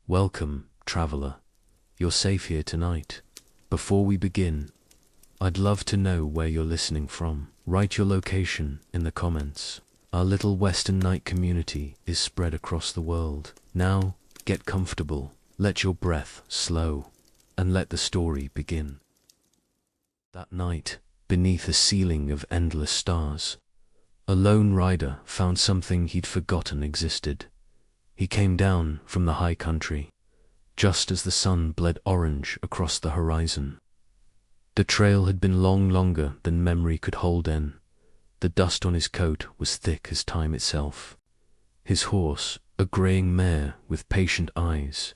Welcome, traveler. You're safe here tonight. Before we begin, I'd love to know where you're listening from. Write your location in the comments. Our little Western night community is spread across the world. Now, get comfortable, let your breath slow, and let the story begin. That night, beneath a ceiling of endless stars, a lone rider found something he'd forgotten existed. He came down from the high country, just as the sun bled orange across the horizon. The trail had been longer than memory could hold in. The dust on his coat was thick as time itself. His horse, a graying mare with patient eyes,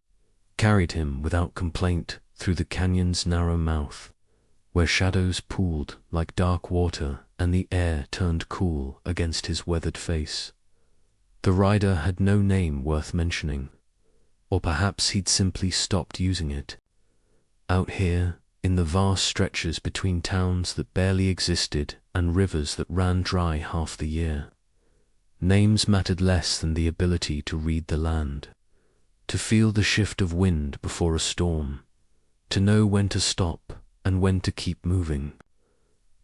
carried him without complaint through the canyon's narrow mouth, where shadows pooled like dark water and the air turned cool against his weathered face. The rider had no name worth mentioning, or perhaps he'd simply stopped using it. Out here, in the vast stretches between towns that barely existed and rivers that ran dry half the year, names mattered less than the ability to read the land, to feel the shift of wind before a storm, to know when to stop and when to keep moving.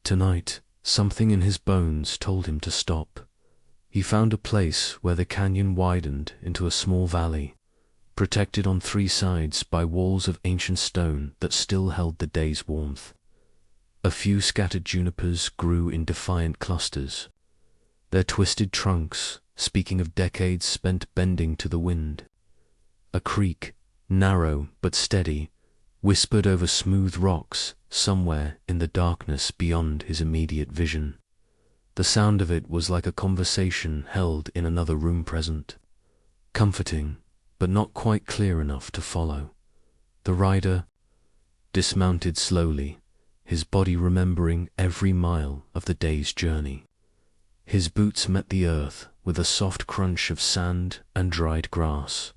Tonight, something in his bones told him to stop. He found a place where the canyon widened into a small valley, protected on three sides by walls of ancient stone that still held the day's warmth. A few scattered junipers grew in defiant clusters, their twisted trunks speaking of decades spent bending to the wind. A creek, narrow but steady, whispered over smooth rocks somewhere in the darkness beyond his immediate vision. The sound of it was like a conversation held in another room present, comforting, but not quite clear enough to follow. The rider dismounted slowly, his body remembering every mile of the day's journey. His boots met the earth with a soft crunch of sand and dried grass.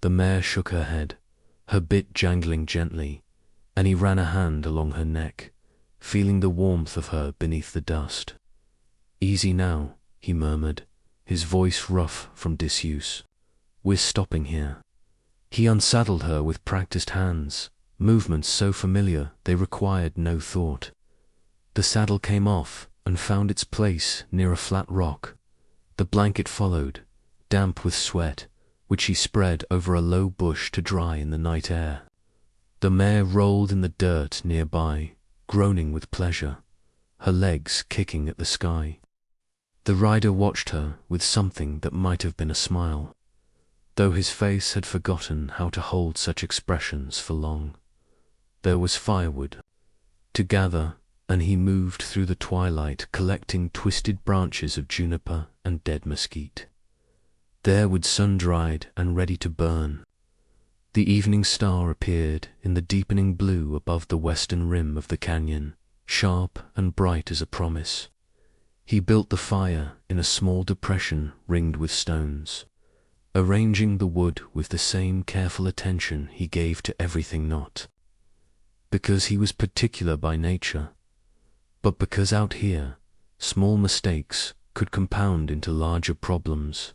The mare shook her head, her bit jangling gently, and he ran a hand along her neck, feeling the warmth of her beneath the dust. "Easy now," he murmured, his voice rough from disuse. "We're stopping here." He unsaddled her with practiced hands, movements so familiar they required no thought. The saddle came off and found its place near a flat rock. The blanket followed, damp with sweat, which he spread over a low bush to dry in the night air. The mare rolled in the dirt nearby, groaning with pleasure, her legs kicking at the sky. The rider watched her with something that might have been a smile, though his face had forgotten how to hold such expressions for long. There was firewood to gather, and he moved through the twilight collecting twisted branches of juniper and dead mesquite. There would sun-dried and ready to burn. The evening star appeared in the deepening blue above the western rim of the canyon, sharp and bright as a promise. He built the fire in a small depression ringed with stones, arranging the wood with the same careful attention he gave to everything not because he was particular by nature, but because out here, small mistakes could compound into larger problems,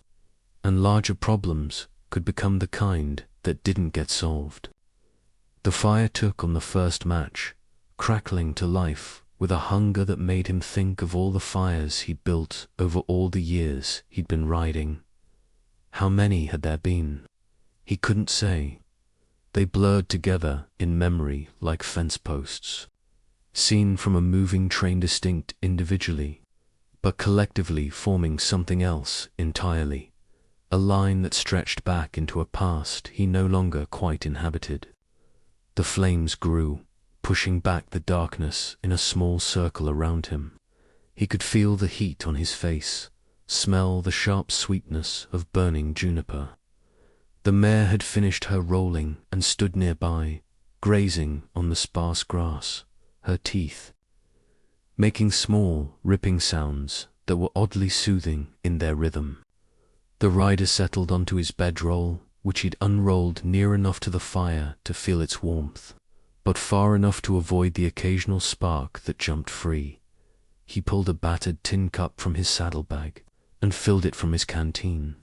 and larger problems could become the kind that didn't get solved. The fire took on the first match, crackling to life with a hunger that made him think of all the fires he'd built over all the years he'd been riding. How many had there been? He couldn't say. They blurred together in memory like fence posts, seen from a moving train, distinct individually, but collectively forming something else entirely, a line that stretched back into a past he no longer quite inhabited. The flames grew, pushing back the darkness in a small circle around him. He could feel the heat on his face, smell the sharp sweetness of burning juniper. The mare had finished her rolling and stood nearby, grazing on the sparse grass, her teeth making small, ripping sounds that were oddly soothing in their rhythm. The rider settled onto his bedroll, which he'd unrolled near enough to the fire to feel its warmth, but far enough to avoid the occasional spark that jumped free. He pulled a battered tin cup from his saddlebag and filled it from his canteen.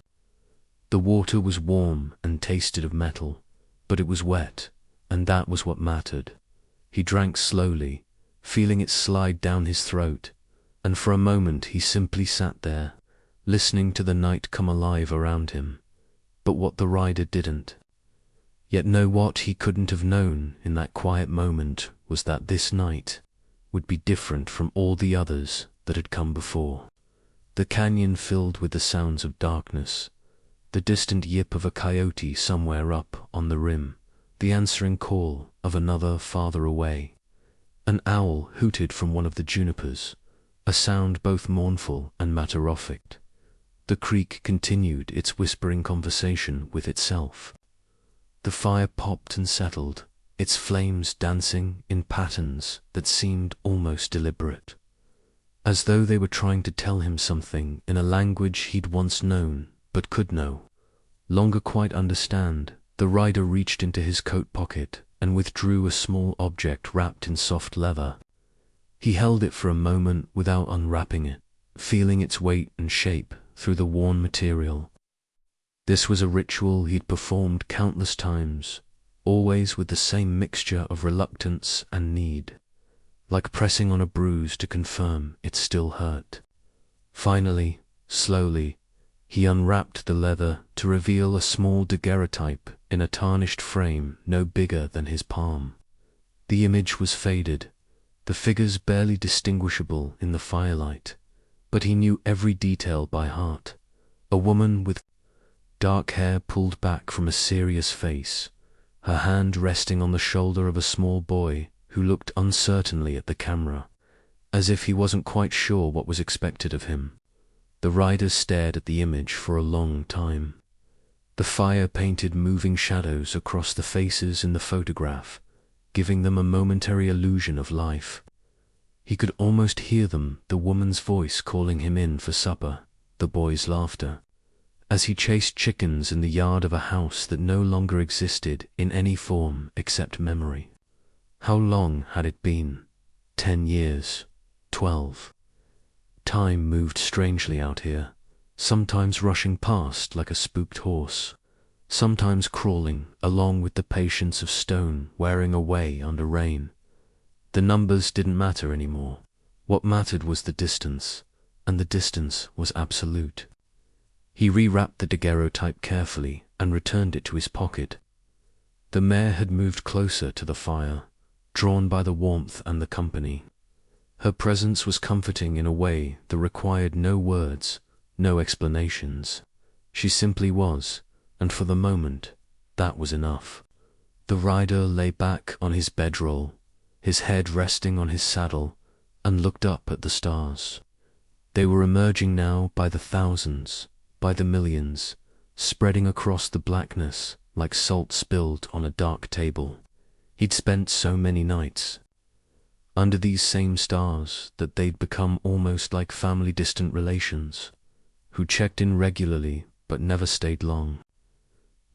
The water was warm and tasted of metal, but it was wet, and that was what mattered. He drank slowly, feeling it slide down his throat, and for a moment he simply sat there, listening to the night come alive around him. But what the rider didn't yet know, what he couldn't have known in that quiet moment, was that this night would be different from all the others that had come before. The canyon filled with the sounds of darkness, the distant yip of a coyote somewhere up on the rim, the answering call of another farther away. An owl hooted from one of the junipers, a sound both mournful and matter-of-fact. The creek continued its whispering conversation with itself. The fire popped and settled, its flames dancing in patterns that seemed almost deliberate, as though they were trying to tell him something in a language he'd once known but could no longer quite understand. The rider reached into his coat pocket and withdrew a small object wrapped in soft leather. He held it for a moment without unwrapping it, feeling its weight and shape through the worn material. This was a ritual he'd performed countless times, always with the same mixture of reluctance and need, like pressing on a bruise to confirm it still hurt. Finally, slowly, he unwrapped the leather to reveal a small daguerreotype in a tarnished frame no bigger than his palm. The image was faded, the figures barely distinguishable in the firelight, but he knew every detail by heart. A woman with dark hair pulled back from a serious face, her hand resting on the shoulder of a small boy who looked uncertainly at the camera, as if he wasn't quite sure what was expected of him. The rider stared at the image for a long time. The fire painted moving shadows across the faces in the photograph, giving them a momentary illusion of life. He could almost hear them, the woman's voice calling him in for supper, the boy's laughter, as he chased chickens in the yard of a house that no longer existed in any form except memory. How long had it been? 10 years? 12? Time moved strangely out here, sometimes rushing past like a spooked horse, sometimes crawling along with the patience of stone wearing away under rain. The numbers didn't matter anymore. What mattered was the distance, and the distance was absolute. He rewrapped the daguerreotype carefully and returned it to his pocket. The mare had moved closer to the fire, drawn by the warmth and the company. Her presence was comforting in a way that required no words, no explanations. She simply was, and for the moment, that was enough. The rider lay back on his bedroll, his head resting on his saddle, and looked up at the stars. They were emerging now by the thousands, by the millions, spreading across the blackness like salt spilled on a dark table. He'd spent so many nights under these same stars that they'd become almost like family, distant relations, who checked in regularly but never stayed long.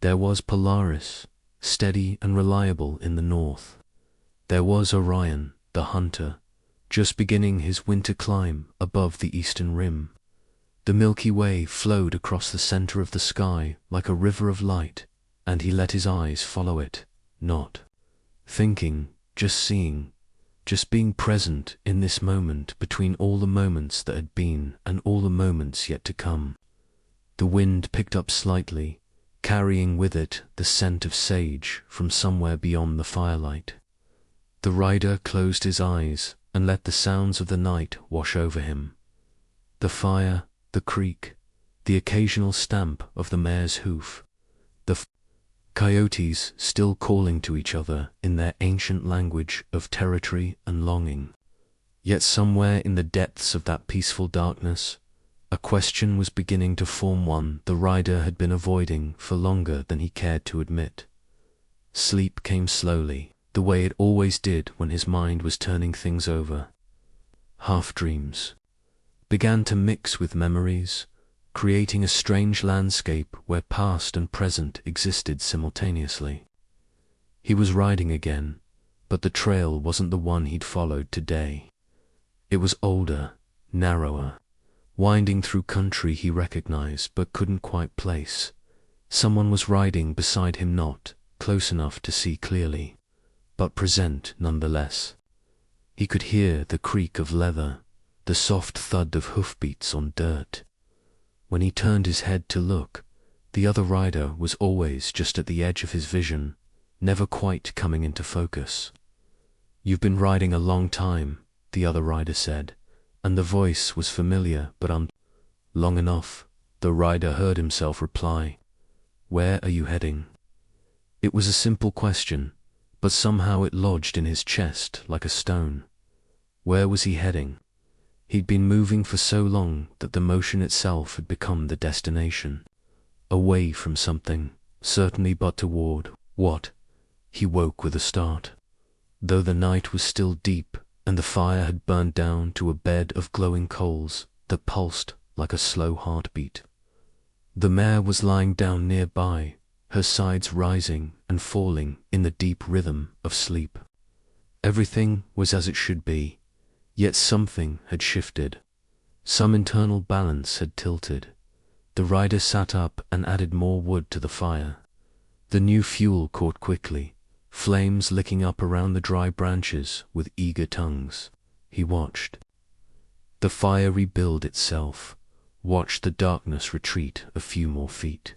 There was Polaris, steady and reliable in the north. There was Orion, the hunter, just beginning his winter climb above the eastern rim. The Milky Way flowed across the center of the sky like a river of light, and he let his eyes follow it, not thinking, just seeing, just being present in this moment between all the moments that had been and all the moments yet to come. The wind picked up slightly, carrying with it the scent of sage from somewhere beyond the firelight. The rider closed his eyes and let the sounds of the night wash over him. The fire, the creek, the occasional stamp of the mare's hoof, the coyotes still calling to each other in their ancient language of territory and longing. Yet somewhere in the depths of that peaceful darkness, a question was beginning to form, one the rider had been avoiding for longer than he cared to admit. Sleep came slowly, the way it always did when his mind was turning things over. Half-dreams began to mix with memories, creating a strange landscape where past and present existed simultaneously. He was riding again, but the trail wasn't the one he'd followed today. It was older, narrower, winding through country he recognized but couldn't quite place. Someone was riding beside him, not close enough to see clearly, but present nonetheless. He could hear the creak of leather, the soft thud of hoofbeats on dirt. When he turned his head to look, the other rider was always just at the edge of his vision, never quite coming into focus. "You've been riding a long time," the other rider said, and the voice was familiar but long enough," the rider heard himself reply. "Where are you heading?" It was a simple question, but somehow it lodged in his chest like a stone. Where was he heading? He'd been moving for so long that the motion itself had become the destination. Away from something, certainly, but toward what? He woke with a start. Though the night was still deep and the fire had burned down to a bed of glowing coals that pulsed like a slow heartbeat. The mare was lying down nearby, her sides rising and falling in the deep rhythm of sleep. Everything was as it should be, yet something had shifted. Some internal balance had tilted. The rider sat up and added more wood to the fire. The new fuel caught quickly, flames licking up around the dry branches with eager tongues. He watched the fire rebuild itself, watched the darkness retreat a few more feet,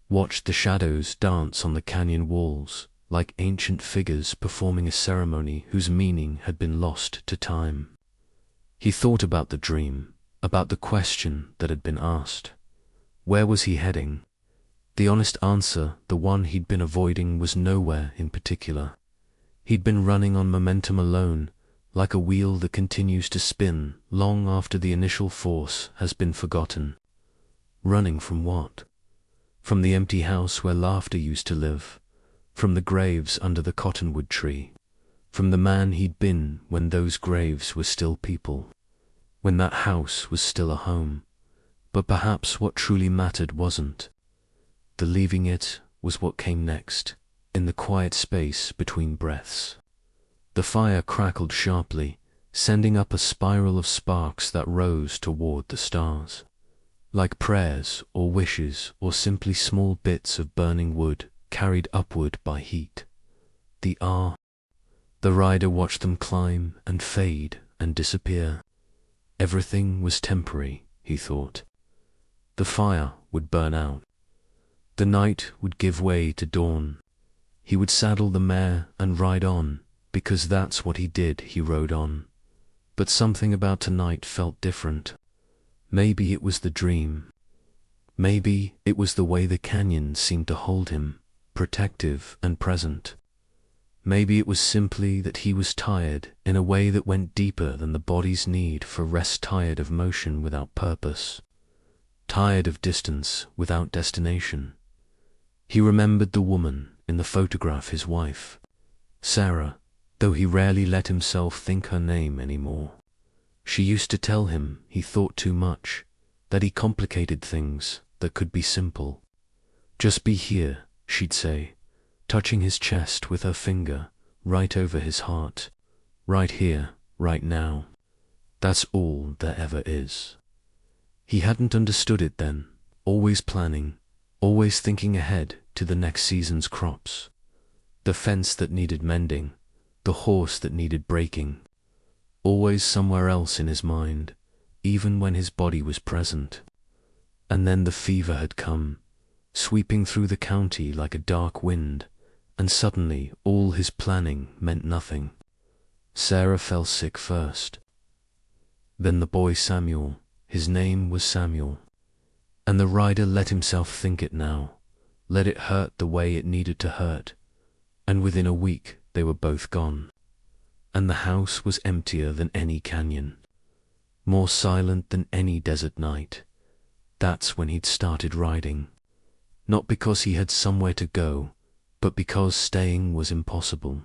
watched the shadows dance on the canyon walls like ancient figures performing a ceremony whose meaning had been lost to time. He thought about the dream, about the question that had been asked. Where was he heading? The honest answer, the one he'd been avoiding, was nowhere in particular. He'd been running on momentum alone, like a wheel that continues to spin long after the initial force has been forgotten. Running from what? From the empty house where laughter used to live, from the graves under the cottonwood tree, from the man he'd been when those graves were still people, when that house was still a home. But perhaps what truly mattered wasn't. The leaving it was what came next, in the quiet space between breaths. The fire crackled sharply, sending up a spiral of sparks that rose toward the stars. Like prayers or wishes or simply small bits of burning wood carried upward by heat. The rider watched them climb and fade and disappear. Everything was temporary, he thought. The fire would burn out. The night would give way to dawn. He would saddle the mare and ride on, because that's what he did. He rode on. But something about tonight felt different. Maybe it was the dream. Maybe it was the way the canyon seemed to hold him, protective and present. Maybe it was simply that he was tired in a way that went deeper than the body's need for rest, tired of motion without purpose, tired of distance without destination. He remembered the woman in the photograph, his wife, Sarah, though he rarely let himself think her name anymore. She used to tell him he thought too much, that he complicated things that could be simple. "Just be here," she'd say, touching his chest with her finger, right over his heart. "Right here, right now. That's all there ever is." He hadn't understood it then, always planning, always thinking ahead to the next season's crops. The fence that needed mending, the horse that needed breaking, always somewhere else in his mind, even when his body was present. And then the fever had come, sweeping through the county like a dark wind, and suddenly all his planning meant nothing. Sarah fell sick first. Then the boy Samuel, his name was Samuel. And the rider let himself think it now, let it hurt the way it needed to hurt, and within a week they were both gone. And the house was emptier than any canyon, more silent than any desert night. That's when he'd started riding. Not because he had somewhere to go, but because staying was impossible.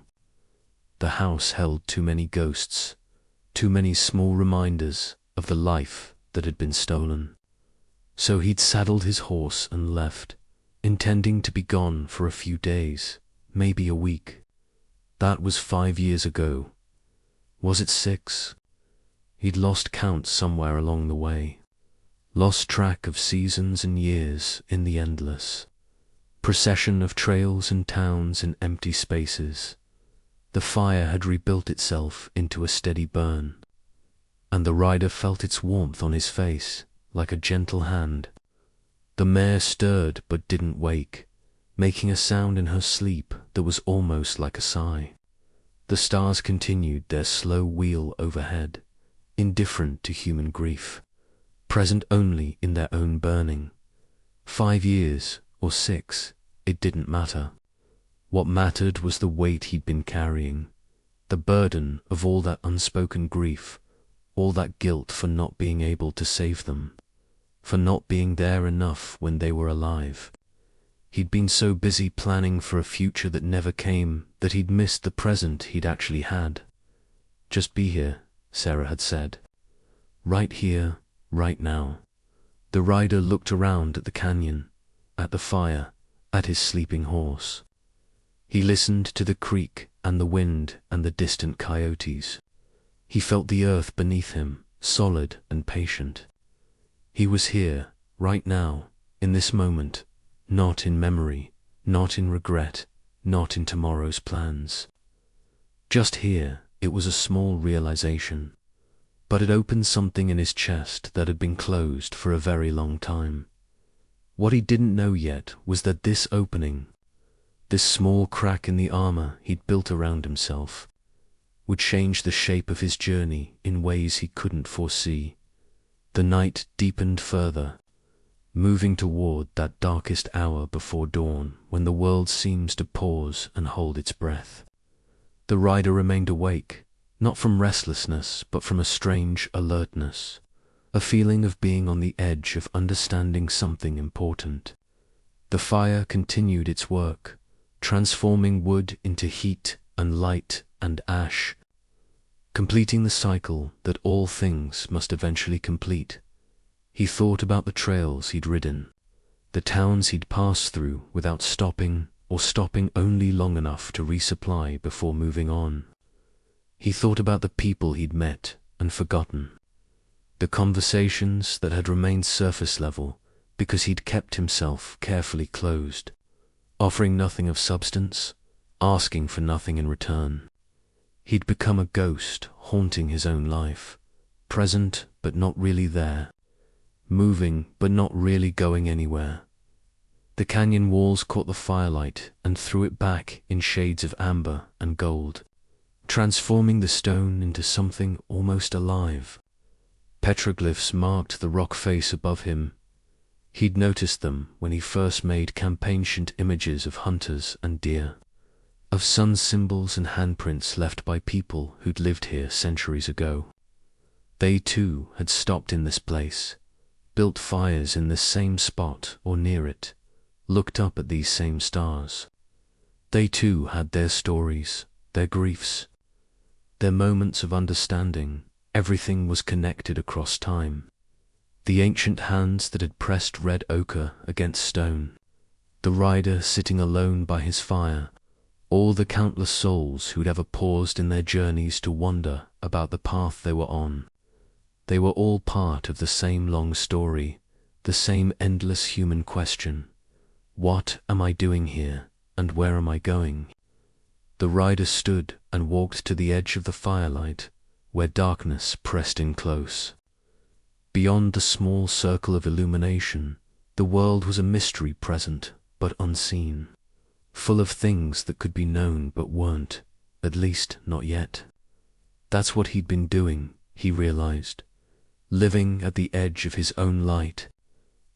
The house held too many ghosts, too many small reminders of the life that had been stolen. So he'd saddled his horse and left, intending to be gone for a few days, maybe a week. That was 5 years ago. Was it 6? He'd lost count somewhere along the way, lost track of seasons and years in the endless. Procession of trails and towns and empty spaces. The fire had rebuilt itself into a steady burn, and the rider felt its warmth on his face like a gentle hand. The mare stirred but didn't wake, making a sound in her sleep that was almost like a sigh. The stars continued their slow wheel overhead, indifferent to human grief, present only in their own burning. 5 years or 6, it didn't matter. What mattered was the weight he'd been carrying, the burden of all that unspoken grief, all that guilt for not being able to save them, for not being there enough when they were alive. He'd been so busy planning for a future that never came that he'd missed the present he'd actually had. Just be here, Sarah had said. Right here, right now. The rider looked around at the canyon, at the fire, at his sleeping horse. He listened to the creek and the wind and the distant coyotes. He felt the earth beneath him, solid and patient. He was here, right now, in this moment, not in memory, not in regret, not in tomorrow's plans. Just here, it was a small realization, but it opened something in his chest that had been closed for a very long time. What he didn't know yet was that this opening, this small crack in the armor he'd built around himself, would change the shape of his journey in ways he couldn't foresee. The night deepened further, moving toward that darkest hour before dawn when the world seems to pause and hold its breath. The rider remained awake, not from restlessness but from a strange alertness, a feeling of being on the edge of understanding something important. The fire continued its work, transforming wood into heat and light and ash, completing the cycle that all things must eventually complete. He thought about the trails he'd ridden, the towns he'd passed through without stopping or stopping only long enough to resupply before moving on. He thought about the people he'd met and forgotten, the conversations that had remained surface level because he'd kept himself carefully closed, offering nothing of substance, asking for nothing in return. He'd become a ghost haunting his own life, present but not really there, moving but not really going anywhere. The canyon walls caught the firelight and threw it back in shades of amber and gold, transforming the stone into something almost alive. Petroglyphs marked the rock face above him. He'd noticed them when he first made campaign-shint images of hunters and deer, of sun symbols and handprints left by people who'd lived here centuries ago. They too had stopped in this place, built fires in this same spot or near it, looked up at these same stars. They too had their stories, their griefs, their moments of understanding. Everything was connected across time. The ancient hands that had pressed red ochre against stone, the rider sitting alone by his fire, all the countless souls who'd ever paused in their journeys to wonder about the path they were on. They were all part of the same long story, the same endless human question. What am I doing here, and where am I going? The rider stood and walked to the edge of the firelight, where darkness pressed in close. Beyond the small circle of illumination, the world was a mystery present but unseen, full of things that could be known but weren't, at least not yet. That's what he'd been doing, he realized, living at the edge of his own light,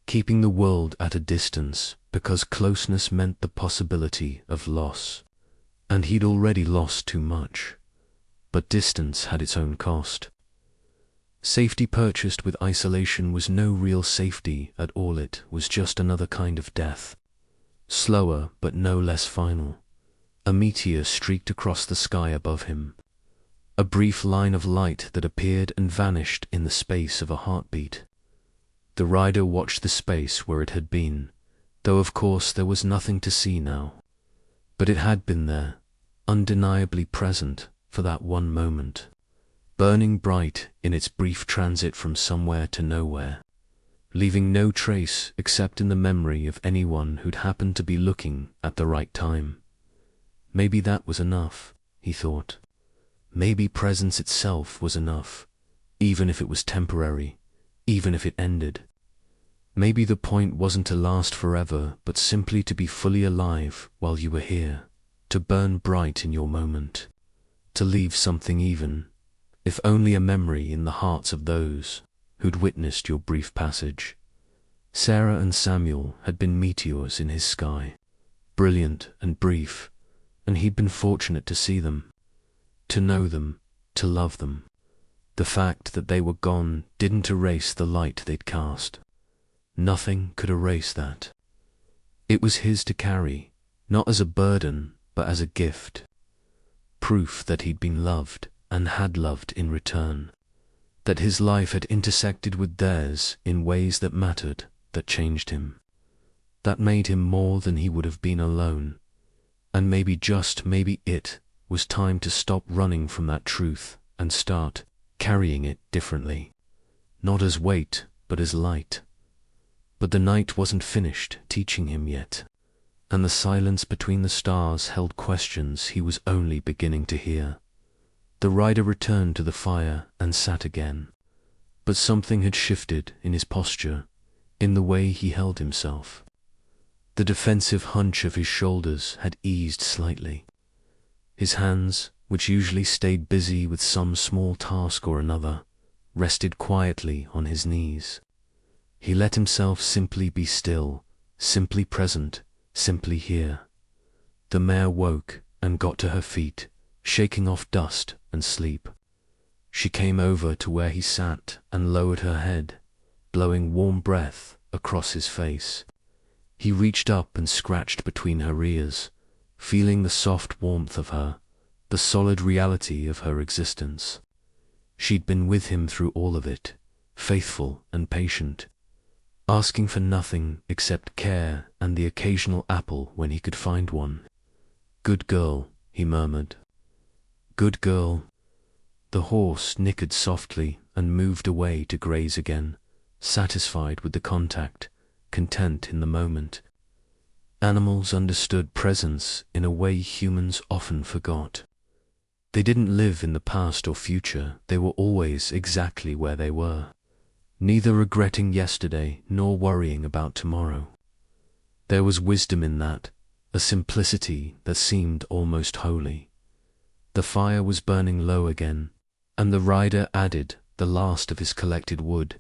keeping the world at a distance because closeness meant the possibility of loss. And he'd already lost too much, but distance had its own cost. Safety purchased with isolation was no real safety at all, it was just another kind of death. Slower but no less final. A meteor streaked across the sky above him, a brief line of light that appeared and vanished in the space of a heartbeat. The rider watched the space where it had been, though of course there was nothing to see now. But it had been there, undeniably present for that one moment, burning bright in its brief transit from somewhere to nowhere. leaving no trace except in the memory of anyone who'd happened to be looking at the right time. Maybe that was enough, he thought. Maybe presence itself was enough, even if it was temporary, even if it ended. Maybe the point wasn't to last forever, but simply to be fully alive while you were here, to burn bright in your moment, to leave something even, if only a memory in the hearts of those who'd witnessed your brief passage. Sarah and Samuel had been meteors in his sky, brilliant and brief, and he'd been fortunate to see them, to know them, to love them. The fact that they were gone didn't erase the light they'd cast. Nothing could erase that. It was his to carry, not as a burden, but as a gift. Proof that he'd been loved and had loved in return. That his life had intersected with theirs in ways that mattered, that changed him. That made him more than he would have been alone. And maybe, just maybe, it was time to stop running from that truth and start carrying it differently. Not as weight, but as light. But the night wasn't finished teaching him yet, and the silence between the stars held questions he was only beginning to hear. The rider returned to the fire and sat again, but something had shifted in his posture, in the way he held himself. The defensive hunch of his shoulders had eased slightly. His hands, which usually stayed busy with some small task or another, rested quietly on his knees. He let himself simply be still, simply present, simply here. The mare woke and got to her feet, shaking off dust and sleep. She came over to where he sat and lowered her head, blowing warm breath across his face. He reached up and scratched between her ears, feeling the soft warmth of her, the solid reality of her existence. She'd been with him through all of it, faithful and patient, asking for nothing except care and the occasional apple when he could find one. "Good girl," he murmured. "Good girl." The horse nickered softly and moved away to graze again, satisfied with the contact, content in the moment. Animals understood presence in a way humans often forgot. They didn't live in the past or future, they were always exactly where they were, neither regretting yesterday nor worrying about tomorrow. There was wisdom in that, a simplicity that seemed almost holy. The fire was burning low again, and the rider added the last of his collected wood.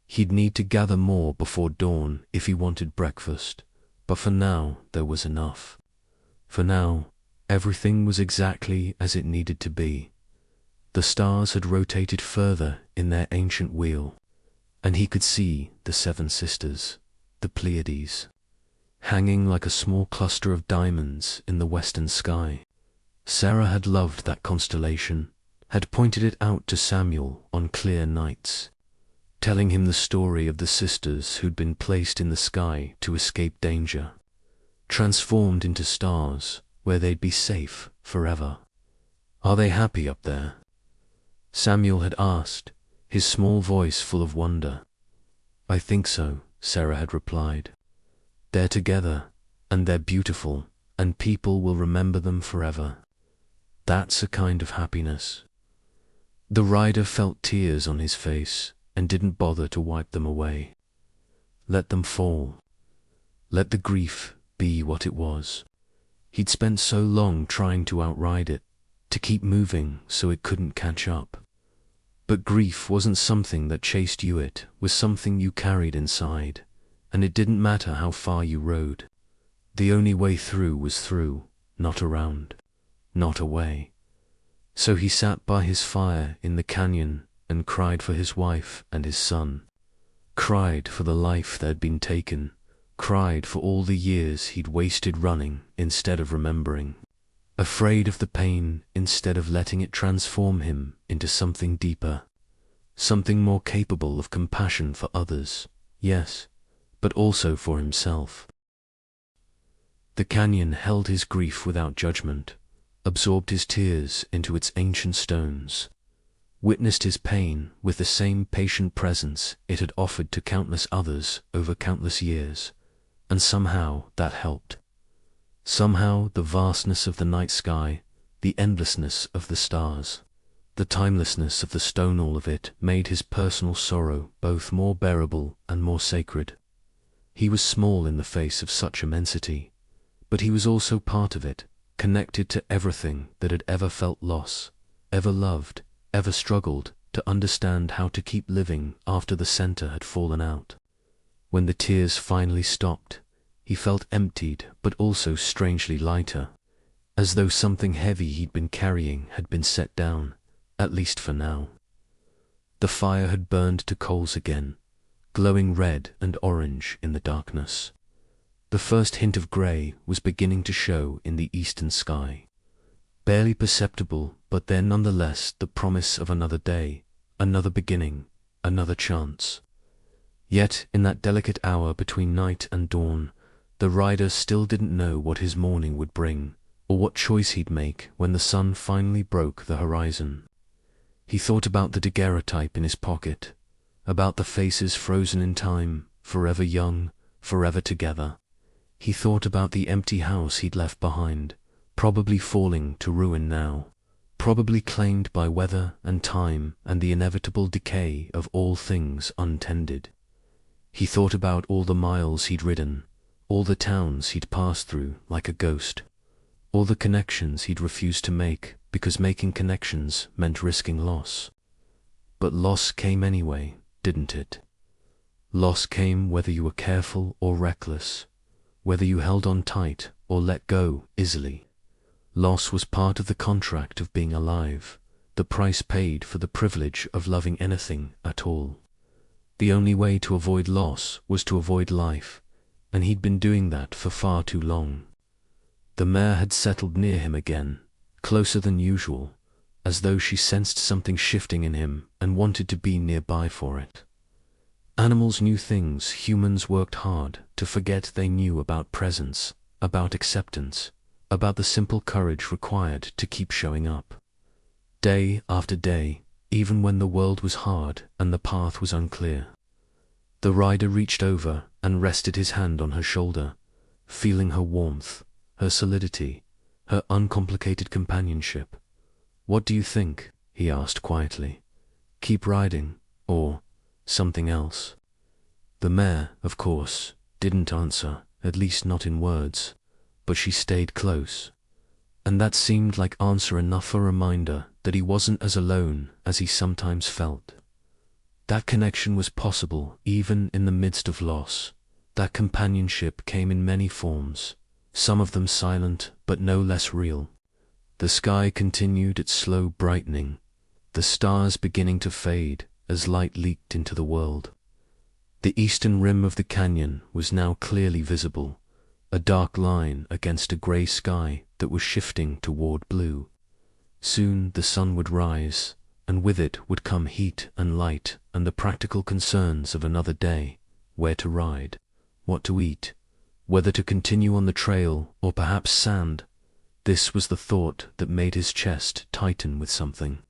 He'd need to gather more before dawn if he wanted breakfast, but for now there was enough. For now, everything was exactly as it needed to be. The stars had rotated further in their ancient wheel, and he could see the seven sisters, the Pleiades, hanging like a small cluster of diamonds in the western sky. Sarah had loved that constellation, had pointed it out to Samuel on clear nights, telling him the story of the sisters who'd been placed in the sky to escape danger, transformed into stars where they'd be safe forever. "Are they happy up there?" Samuel had asked, his small voice full of wonder. "I think so," Sarah had replied. "They're together, and they're beautiful, and people will remember them forever. That's a kind of happiness." The rider felt tears on his face and didn't bother to wipe them away. Let them fall. Let the grief be what it was. He'd spent so long trying to outride it, to keep moving so it couldn't catch up. But grief wasn't something that chased you, it was something you carried inside, and it didn't matter how far you rode. The only way through was through, not around, not away. So he sat by his fire in the canyon and cried for his wife and his son, cried for the life that had been taken, cried for all the years he'd wasted running instead of remembering, afraid of the pain instead of letting it transform him into something deeper, something more capable of compassion for others, yes, but also for himself. The canyon held his grief without judgment, absorbed his tears into its ancient stones. witnessed his pain with the same patient presence it had offered to countless others over countless years, and somehow that helped. Somehow the vastness of the night sky, the endlessness of the stars, the timelessness of the stone, all of it made his personal sorrow both more bearable and more sacred. He was small in the face of such immensity, but he was also part of it, connected to everything that had ever felt loss, ever loved, ever struggled to understand how to keep living after the center had fallen out. When the tears finally stopped, he felt emptied but also strangely lighter, as though something heavy he'd been carrying had been set down, at least for now. The fire had burned to coals again, glowing red and orange in the darkness. The first hint of grey was beginning to show in the eastern sky. Barely perceptible, but there nonetheless the promise of another day, another beginning, another chance. Yet in that delicate hour between night and dawn, the rider still didn't know what his morning would bring, or what choice he'd make when the sun finally broke the horizon. He thought about the daguerreotype in his pocket, about the faces frozen in time, forever young, forever together. He thought about the empty house he'd left behind, probably falling to ruin now, probably claimed by weather and time and the inevitable decay of all things untended. He thought about all the miles he'd ridden, all the towns he'd passed through like a ghost, all the connections he'd refused to make because making connections meant risking loss. But loss came anyway, didn't it? Loss came whether you were careful or reckless, whether you held on tight or let go easily. Loss was part of the contract of being alive, the price paid for the privilege of loving anything at all. The only way to avoid loss was to avoid life, and he'd been doing that for far too long. The mare had settled near him again, closer than usual, as though she sensed something shifting in him and wanted to be nearby for it. Animals knew things humans worked hard to forget they knew about presence, about acceptance, about the simple courage required to keep showing up. Day after day, even when the world was hard and the path was unclear. The rider reached over and rested his hand on her shoulder, feeling her warmth, her solidity, her uncomplicated companionship. "What do you think?" he asked quietly. "Keep riding, or something else?" The mare, of course, didn't answer, at least not in words, but she stayed close. And that seemed like answer enough, a reminder that he wasn't as alone as he sometimes felt. That connection was possible even in the midst of loss. That companionship came in many forms, some of them silent but no less real. The sky continued its slow brightening, the stars beginning to fade as light leaked into the world. The eastern rim of the canyon was now clearly visible, a dark line against a grey sky that was shifting toward blue. Soon the sun would rise, and with it would come heat and light and the practical concerns of another day: where to ride, what to eat, whether to continue on the trail or perhaps sand. This was the thought that made his chest tighten with something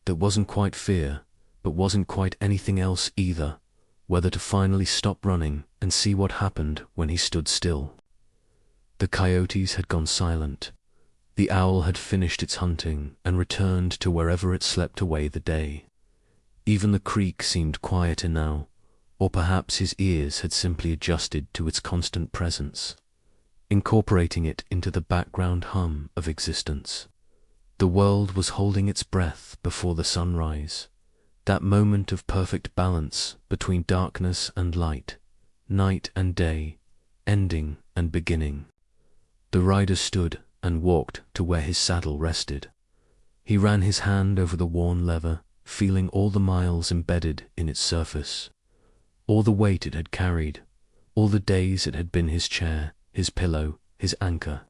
that wasn't quite fear, but wasn't quite anything else either: whether to finally stop running and see what happened when he stood still. The coyotes had gone silent. The owl had finished its hunting and returned to wherever it slept away the day. Even the creek seemed quieter now, or perhaps his ears had simply adjusted to its constant presence, incorporating it into the background hum of existence. The world was holding its breath before the sunrise, that moment of perfect balance between darkness and light, night and day, ending and beginning. The rider stood and walked to where his saddle rested. He ran his hand over the worn leather, feeling all the miles embedded in its surface, all the weight it had carried, all the days it had been his chair, his pillow, his anchor.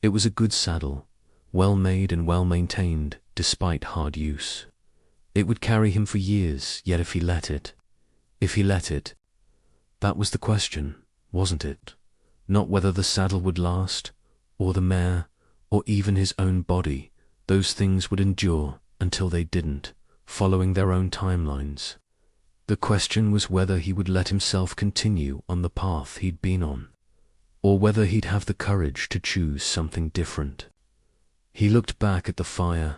It was a good saddle, well made and well maintained despite hard use. It would carry him for years, yet if he let it, that was the question, wasn't it? Not whether the saddle would last, or the mare, or even his own body. Those things would endure until they didn't, following their own timelines. The question was whether he would let himself continue on the path he'd been on, or whether he'd have the courage to choose something different. He looked back at the fire,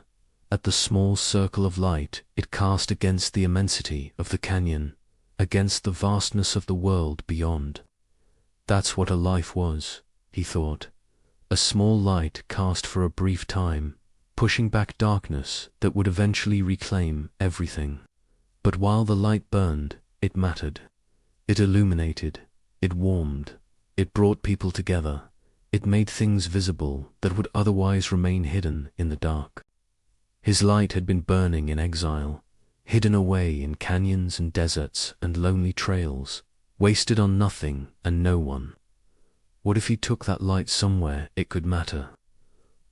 at the small circle of light it cast against the immensity of the canyon, against the vastness of the world beyond. That's what a life was, he thought. A small light cast for a brief time, pushing back darkness that would eventually reclaim everything. But while the light burned, it mattered. It illuminated, it warmed, it brought people together, it made things visible that would otherwise remain hidden in the dark. His light had been burning in exile, hidden away in canyons and deserts and lonely trails, wasted on nothing and no one. What if he took that light somewhere it could matter?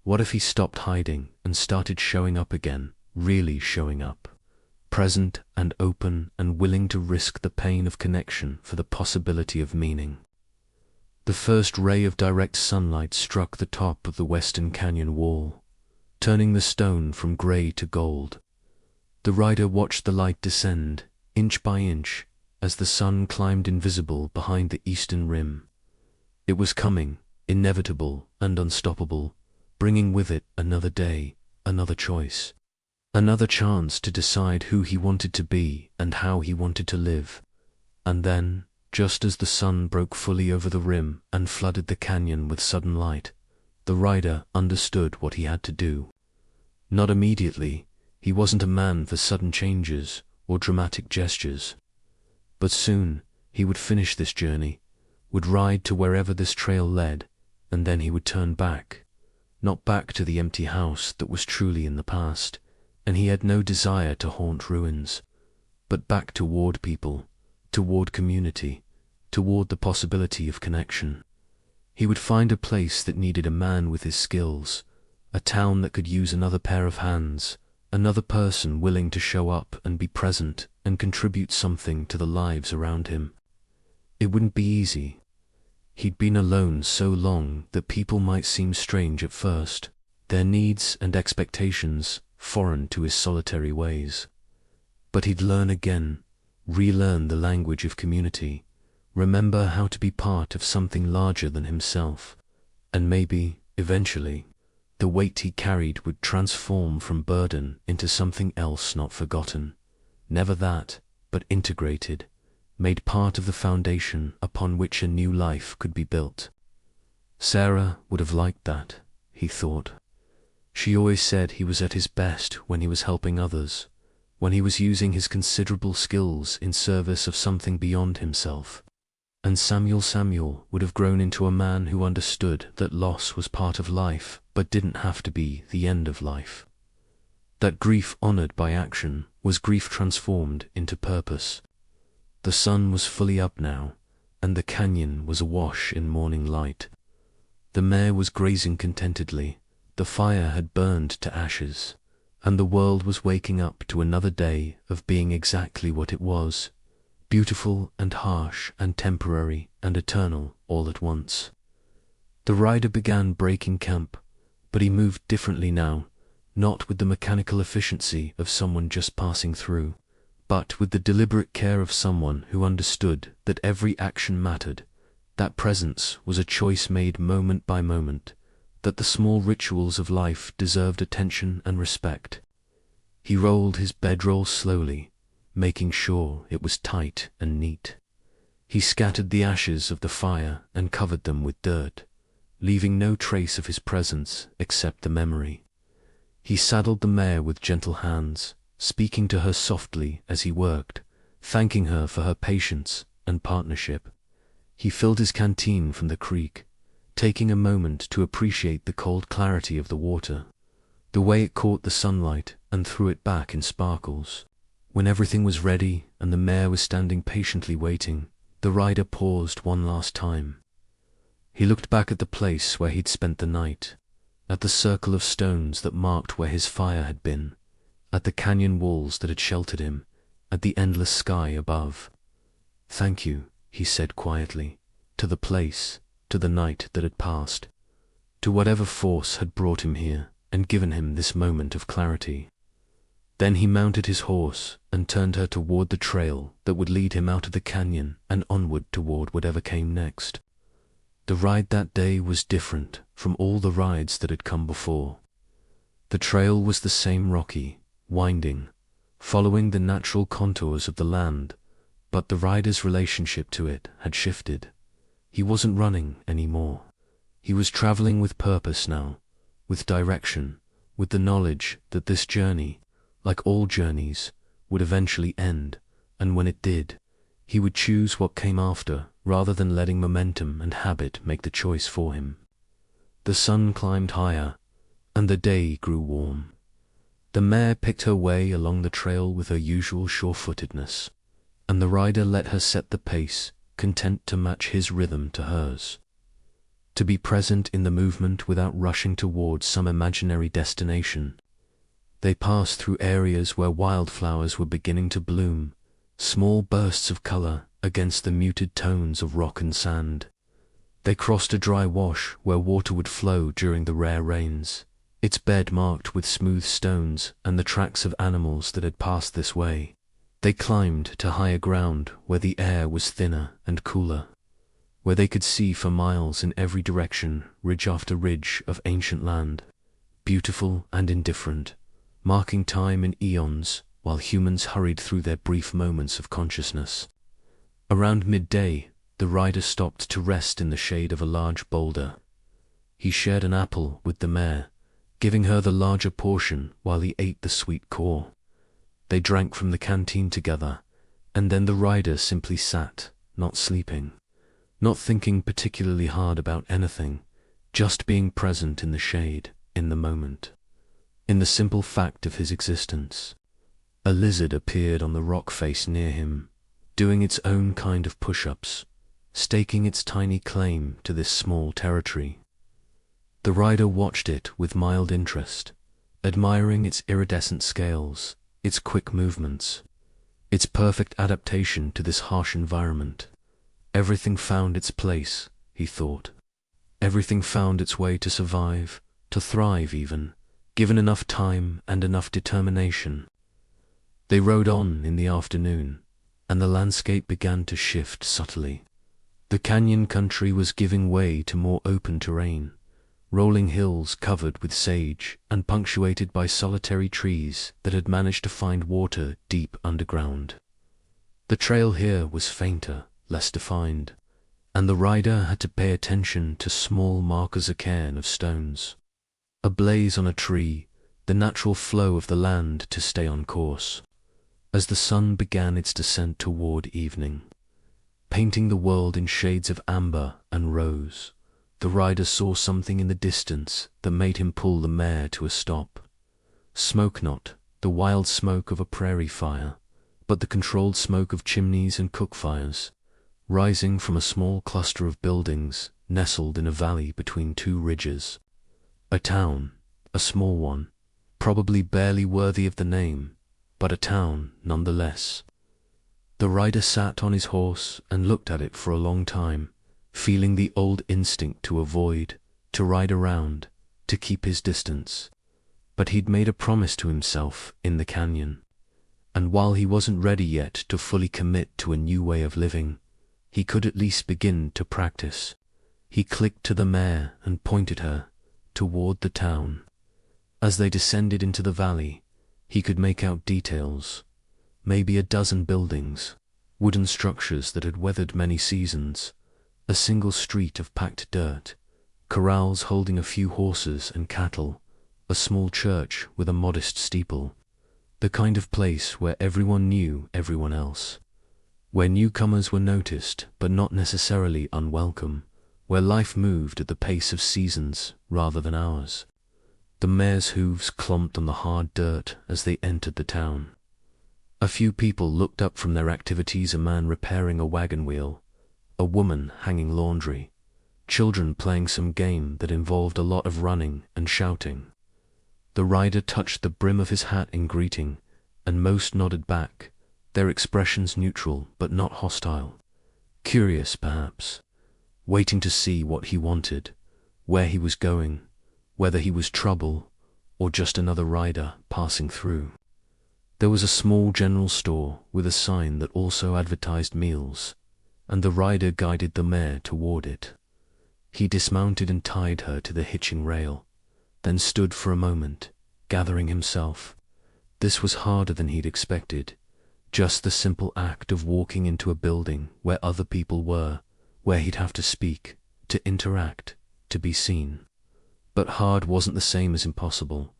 What if he stopped hiding and started showing up again, really showing up, present and open and willing to risk the pain of connection for the possibility of meaning? The first ray of direct sunlight struck the top of the western canyon wall, turning the stone from gray to gold. The rider watched the light descend, inch by inch, as the sun climbed invisible behind the eastern rim. It was coming, inevitable and unstoppable, bringing with it another day, another choice, another chance to decide who he wanted to be and how he wanted to live. And then, just as the sun broke fully over the rim and flooded the canyon with sudden light, the rider understood what he had to do. Not immediately. He wasn't a man for sudden changes or dramatic gestures. But soon he would finish this journey, would ride to wherever this trail led, and then he would turn back. Not back to the empty house that was truly in the past, and he had no desire to haunt ruins, but back toward people, toward community, toward the possibility of connection. He would find a place that needed a man with his skills, a town that could use another pair of hands, another person willing to show up and be present and contribute something to the lives around him. It wouldn't be easy. He'd been alone so long that people might seem strange at first, their needs and expectations foreign to his solitary ways. But he'd learn again, relearn the language of community, remember how to be part of something larger than himself, and maybe, eventually, the weight he carried would transform from burden into something else not forgotten. Never that, but integrated, made part of the foundation upon which a new life could be built. Sarah would have liked that, he thought. She always said he was at his best when he was helping others, when he was using his considerable skills in service of something beyond himself. And Samuel would have grown into a man who understood that loss was part of life but didn't have to be the end of life. That grief honored by action was grief transformed into purpose. The sun was fully up now, and the canyon was awash in morning light. The mare was grazing contentedly, the fire had burned to ashes, and the world was waking up to another day of being exactly what it was, beautiful and harsh and temporary and eternal all at once. The rider began breaking camp, but he moved differently now, not with the mechanical efficiency of someone just passing through, but with the deliberate care of someone who understood that every action mattered, that presence was a choice made moment by moment, that the small rituals of life deserved attention and respect. He rolled his bedroll slowly, making sure it was tight and neat. He scattered the ashes of the fire and covered them with dirt, leaving no trace of his presence except the memory. He saddled the mare with gentle hands, speaking to her softly as he worked, thanking her for her patience and partnership. He filled his canteen from the creek, taking a moment to appreciate the cold clarity of the water, the way it caught the sunlight and threw it back in sparkles. When everything was ready and the mare was standing patiently waiting, the rider paused one last time. He looked back at the place where he'd spent the night, at the circle of stones that marked where his fire had been, at the canyon walls that had sheltered him, at the endless sky above. "Thank you," he said quietly, to the place, to the night that had passed, to whatever force had brought him here and given him this moment of clarity. Then he mounted his horse and turned her toward the trail that would lead him out of the canyon and onward toward whatever came next. The ride that day was different from all the rides that had come before. The trail was the same, rocky, winding, following the natural contours of the land, but the rider's relationship to it had shifted. He wasn't running anymore. He was traveling with purpose now, with direction, with the knowledge that this journey, like all journeys, would eventually end, and when it did, he would choose what came after rather than letting momentum and habit make the choice for him. The sun climbed higher, and the day grew warm. The mare picked her way along the trail with her usual sure-footedness, and the rider let her set the pace, content to match his rhythm to hers. To be present in the movement without rushing towards some imaginary destination. They passed through areas where wildflowers were beginning to bloom, small bursts of color against the muted tones of rock and sand. They crossed a dry wash where water would flow during the rare rains, its bed marked with smooth stones and the tracks of animals that had passed this way. They climbed to higher ground where the air was thinner and cooler, where they could see for miles in every direction ridge after ridge of ancient land, beautiful and indifferent, marking time in eons while humans hurried through their brief moments of consciousness. Around midday, the rider stopped to rest in the shade of a large boulder. He shared an apple with the mare, giving her the larger portion while he ate the sweet core. They drank from the canteen together, and then the rider simply sat, not sleeping, not thinking particularly hard about anything, just being present in the shade, in the moment, in the simple fact of his existence. A lizard appeared on the rock face near him, doing its own kind of push-ups, staking its tiny claim to this small territory. The rider watched it with mild interest, admiring its iridescent scales, its quick movements, its perfect adaptation to this harsh environment. Everything found its place, he thought. Everything found its way to survive, to thrive even, given enough time and enough determination. They rode on in the afternoon, and the landscape began to shift subtly. The canyon country was giving way to more open terrain, rolling hills covered with sage and punctuated by solitary trees that had managed to find water deep underground. The trail here was fainter, less defined, and the rider had to pay attention to small markers a cairn of stones. A blaze on a tree, the natural flow of the land to stay on course. As the sun began its descent toward evening, painting the world in shades of amber and rose, the rider saw something in the distance that made him pull the mare to a stop. Smoke not the wild smoke of a prairie fire, but the controlled smoke of chimneys and cook fires, rising from a small cluster of buildings nestled in a valley between two ridges. A town, a small one, probably barely worthy of the name, but a town nonetheless. The rider sat on his horse and looked at it for a long time, feeling the old instinct to avoid, to ride around, to keep his distance. But he'd made a promise to himself in the canyon, and while he wasn't ready yet to fully commit to a new way of living, he could at least begin to practice. He clicked to the mare and pointed her toward the town. As they descended into the valley, he could make out details, maybe a dozen buildings, wooden structures that had weathered many seasons, a single street of packed dirt, corrals holding a few horses and cattle, a small church with a modest steeple, the kind of place where everyone knew everyone else, where newcomers were noticed but not necessarily unwelcome, where life moved at the pace of seasons rather than hours. The mare's hooves clomped on the hard dirt as they entered the town. A few people looked up from their activities, a man repairing a wagon wheel, a woman hanging laundry, children playing some game that involved a lot of running and shouting. The rider touched the brim of his hat in greeting, and most nodded back, their expressions neutral but not hostile. Curious, perhaps, waiting to see what he wanted, where he was going, whether he was trouble or just another rider passing through. There was a small general store with a sign that also advertised meals, and the rider guided the mare toward it. He dismounted and tied her to the hitching rail, then stood for a moment, gathering himself. This was harder than he'd expected. Just the simple act of walking into a building where other people were, where he'd have to speak, to interact, to be seen. But hard wasn't the same as impossible,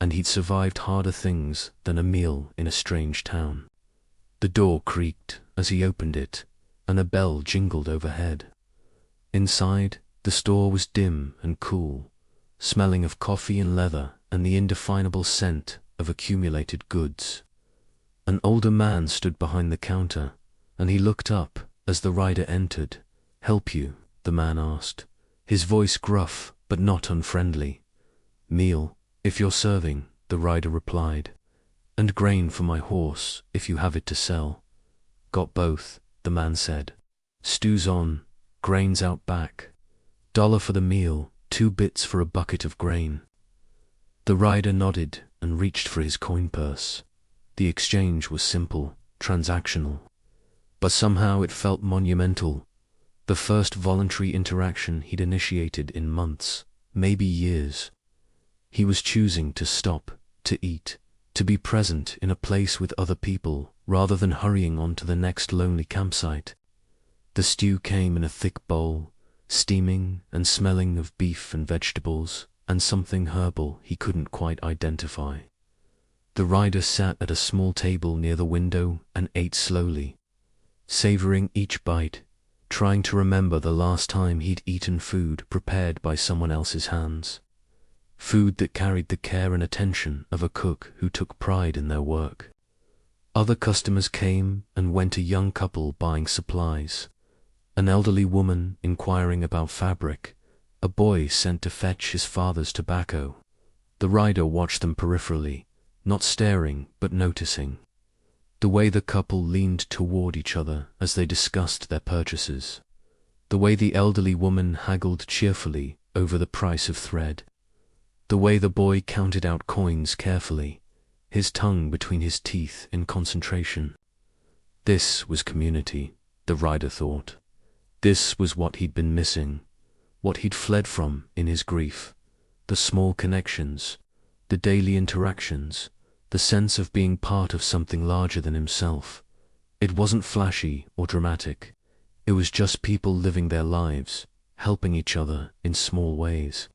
and he'd survived harder things than a meal in a strange town. The door creaked as he opened it, and a bell jingled overhead. Inside, the store was dim and cool, smelling of coffee and leather and the indefinable scent of accumulated goods. An older man stood behind the counter, and he looked up as the rider entered. "Help you?" the man asked, his voice gruff but not unfriendly. "Meal, if you're serving," the rider replied, "and grain for my horse if you have it to sell." "Got both," the man said. "Stew's on, grain's out back. $1 for the meal, 2 bits for a bucket of grain." The rider nodded and reached for his coin purse. The exchange was simple, transactional, but somehow it felt monumental. The first voluntary interaction he'd initiated in months, maybe years. He was choosing to stop, to eat, to be present in a place with other people, rather than hurrying on to the next lonely campsite. The stew came in a thick bowl, steaming and smelling of beef and vegetables, and something herbal he couldn't quite identify. The rider sat at a small table near the window and ate slowly, savoring each bite, trying to remember the last time he'd eaten food prepared by someone else's hands. Food that carried the care and attention of a cook who took pride in their work. Other customers came and went, a young couple buying supplies, an elderly woman inquiring about fabric, a boy sent to fetch his father's tobacco. The rider watched them peripherally, not staring but noticing. The way the couple leaned toward each other as they discussed their purchases. The way the elderly woman haggled cheerfully over the price of thread. The way the boy counted out coins carefully, his tongue between his teeth in concentration. This was community, the rider thought. This was what he'd been missing, what he'd fled from in his grief. The small connections, the daily interactions, the sense of being part of something larger than himself. It wasn't flashy or dramatic. It was just people living their lives, helping each other in small ways,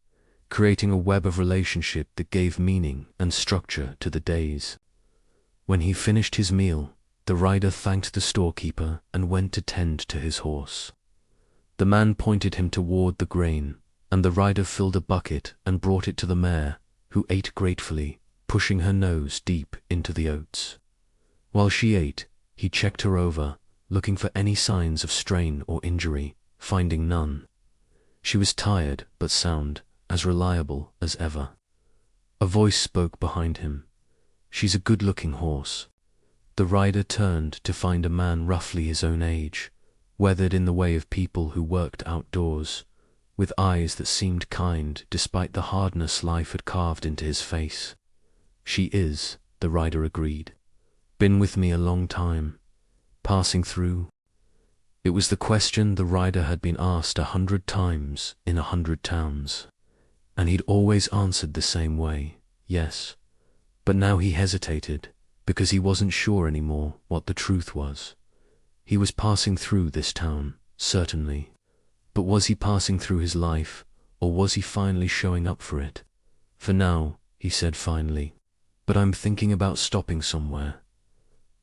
creating a web of relationship that gave meaning and structure to the days. When he finished his meal, the rider thanked the storekeeper and went to tend to his horse. The man pointed him toward the grain, and the rider filled a bucket and brought it to the mare, who ate gratefully, pushing her nose deep into the oats. While she ate, he checked her over, looking for any signs of strain or injury, finding none. She was tired but sound, as reliable as ever. A voice spoke behind him. "She's a good-looking horse." The rider turned to find a man roughly his own age, weathered in the way of people who worked outdoors, with eyes that seemed kind despite the hardness life had carved into his face. "She is," the rider agreed. "Been with me a long time. Passing through?" It was the question the rider had been asked 100 times in 100 towns, and he'd always answered the same way, yes. But now he hesitated, because he wasn't sure anymore what the truth was. He was passing through this town, certainly. But was he passing through his life, or was he finally showing up for it? "For now," he said finally. "But I'm thinking about stopping somewhere."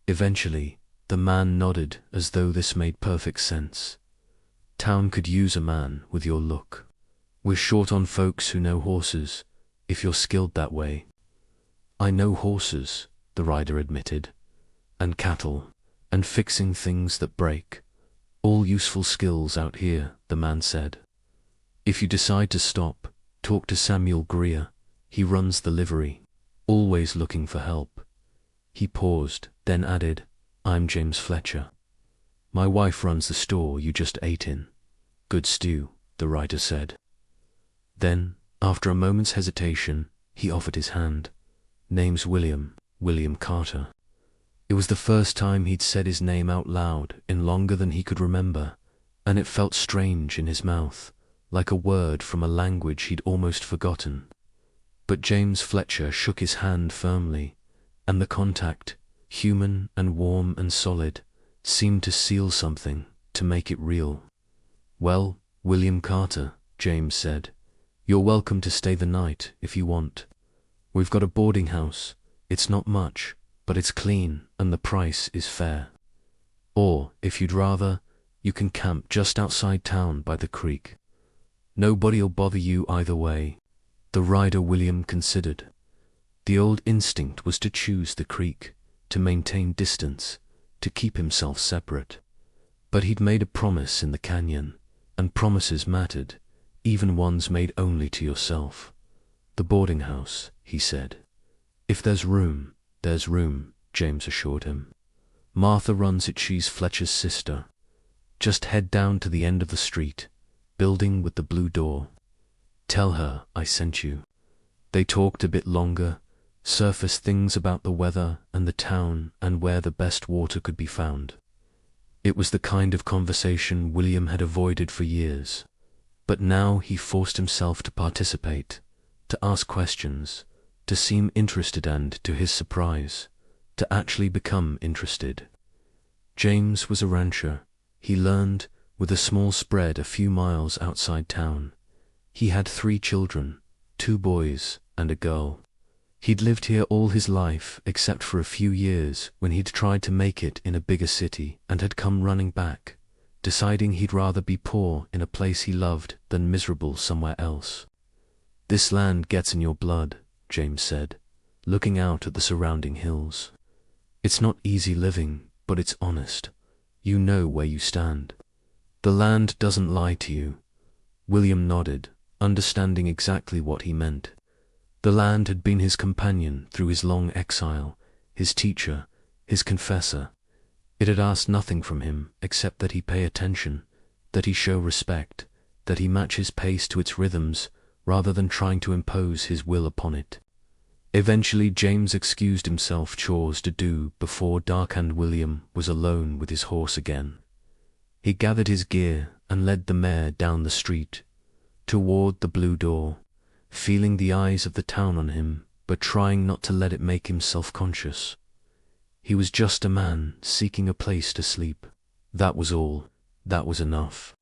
Eventually, the man nodded as though this made perfect sense. "Town could use a man with your look. We're short on folks who know horses, if you're skilled that way." "I know horses," the rider admitted, "and cattle, and fixing things that break. All useful skills out here," the man said. "If you decide to stop, talk to Samuel Greer. He runs the livery. Always looking for help." He paused, then added, "I'm James Fletcher. My wife runs the store you just ate in." "Good stew," the rider said. Then, after a moment's hesitation, he offered his hand. "Name's William Carter." It was the first time he'd said his name out loud in longer than he could remember, and it felt strange in his mouth, like a word from a language he'd almost forgotten. But James Fletcher shook his hand firmly, and the contact, human and warm and solid, seemed to seal something, to make it real. "Well, William Carter," James said, "you're welcome to stay the night if you want. We've got a boarding house. It's not much, but it's clean and the price is fair. Or, if you'd rather, you can camp just outside town by the creek. Nobody'll bother you either way." The rider William considered. The old instinct was to choose the creek, to maintain distance, to keep himself separate. But he'd made a promise in the canyon, and promises mattered, even ones made only to yourself. "The boarding house," he said. "If there's room, there's room," James assured him. "Martha runs it, she's Fletcher's sister. Just head down to the end of the street, building with the blue door. Tell her I sent you." They talked a bit longer, surfaced things about the weather and the town and where the best water could be found. It was the kind of conversation William had avoided for years, but now he forced himself to participate, to ask questions, to seem interested and, to his surprise, to actually become interested. James was a rancher, he learned, with a small spread a few miles outside town. He had 3 children, 2 boys and a girl. He'd lived here all his life except for a few years when he'd tried to make it in a bigger city and had come running back, deciding he'd rather be poor in a place he loved than miserable somewhere else. "This land gets in your blood," James said, looking out at the surrounding hills. "It's not easy living, but it's honest. You know where you stand. The land doesn't lie to you." William nodded, understanding exactly what he meant. The land had been his companion through his long exile, his teacher, his confessor. It had asked nothing from him except that he pay attention, that he show respect, that he match his pace to its rhythms rather than trying to impose his will upon it. Eventually James excused himself chores to do before dark and William was alone with his horse again. He gathered his gear and led the mare down the street, toward the blue door, feeling the eyes of the town on him, but trying not to let it make him self-conscious. He was just a man seeking a place to sleep. That was all. That was enough.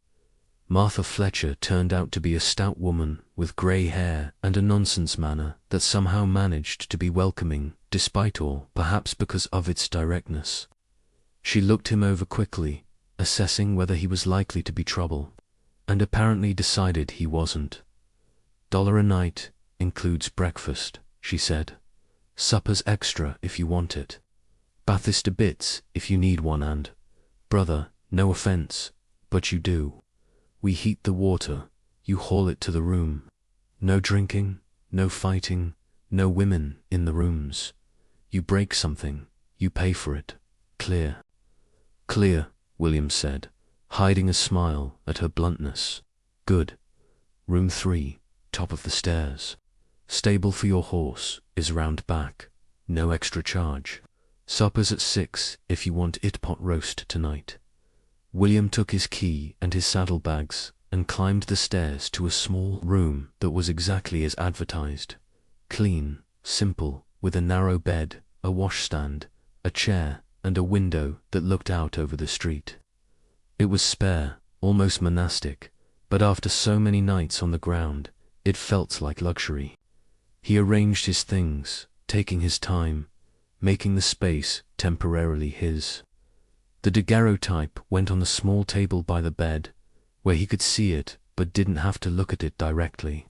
Martha Fletcher turned out to be a stout woman with grey hair and a nonsense manner that somehow managed to be welcoming, despite all, perhaps because of its directness. She looked him over quickly, assessing whether he was likely to be trouble, and apparently decided he wasn't. "$1 a night, includes breakfast," she said. "Supper's extra if you want it. Bath is to bits if you need one and, brother, no offense, but you do. We heat the water, you haul it to the room. No drinking, no fighting, no women in the rooms. You break something, you pay for it. Clear?" "Clear," William said, hiding a smile at her bluntness. "Good. Room 3, top of the stairs. Stable for your horse is round back. No extra charge. Supper's at 6 if you want it pot roast tonight." William took his key and his saddlebags and climbed the stairs to a small room that was exactly as advertised. Clean, simple, with a narrow bed, a washstand, a chair, and a window that looked out over the street. It was spare, almost monastic, but after so many nights on the ground, it felt like luxury. He arranged his things, taking his time, making the space temporarily his. The daguerreotype went on the small table by the bed, where he could see it but didn't have to look at it directly.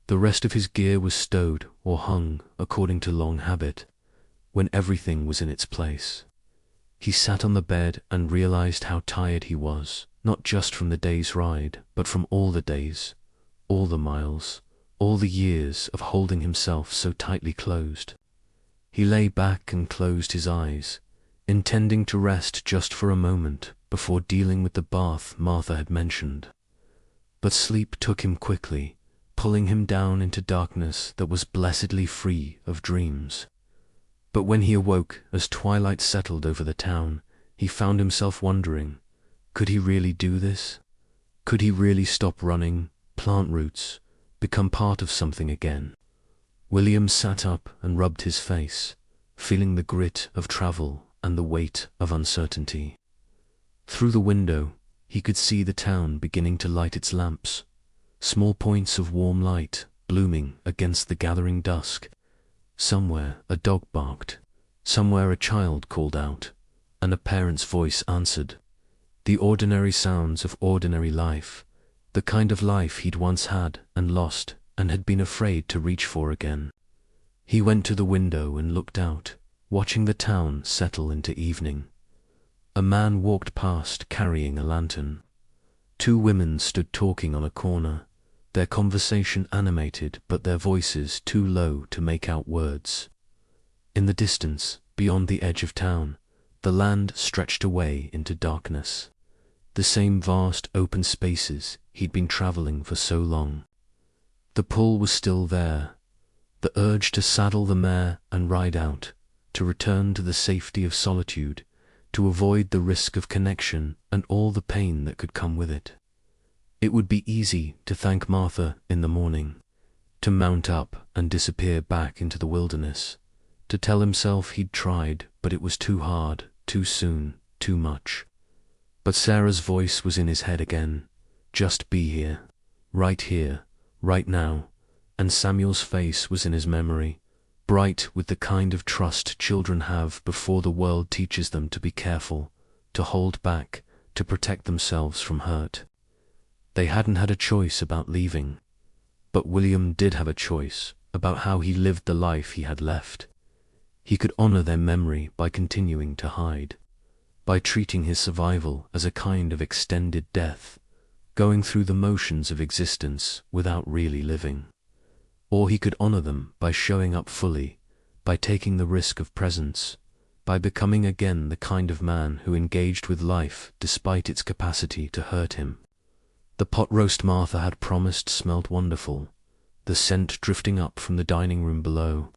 The rest of his gear was stowed or hung according to long habit, when everything was in its place. He sat on the bed and realized how tired he was, not just from the day's ride, but from all the days, all the miles, all the years of holding himself so tightly closed. He lay back and closed his eyes, intending to rest just for a moment before dealing with the bath Martha had mentioned. But sleep took him quickly, pulling him down into darkness that was blessedly free of dreams. But when he awoke, as twilight settled over the town, he found himself wondering, could he really do this? Could he really stop running, plant roots, become part of something again? William sat up and rubbed his face, feeling the grit of travel and the weight of uncertainty. Through the window, he could see the town beginning to light its lamps, small points of warm light blooming against the gathering dusk. Somewhere a dog barked, somewhere a child called out, and a parent's voice answered. The ordinary sounds of ordinary life, the kind of life he'd once had and lost and had been afraid to reach for again. He went to the window and looked out, watching the town settle into evening. A man walked past carrying a lantern. Two women stood talking on a corner, their conversation animated but their voices too low to make out words. In the distance, beyond the edge of town, the land stretched away into darkness. The same vast open spaces he'd been traveling for so long. The pull was still there, the urge to saddle the mare and ride out, to return to the safety of solitude, to avoid the risk of connection and all the pain that could come with it. It would be easy to thank Martha in the morning, to mount up and disappear back into the wilderness, to tell himself he'd tried, but it was too hard, too soon, too much. But Sarah's voice was in his head again. Just be here, right now, and Samuel's face was in his memory, bright with the kind of trust children have before the world teaches them to be careful, to hold back, to protect themselves from hurt. They hadn't had a choice about leaving, but William did have a choice about how he lived the life he had left. He could honor their memory by continuing to hide, by treating his survival as a kind of extended death, going through the motions of existence without really living. Or he could honor them by showing up fully, by taking the risk of presence, by becoming again the kind of man who engaged with life despite its capacity to hurt him. The pot roast Martha had promised smelled wonderful, the scent drifting up from the dining room below.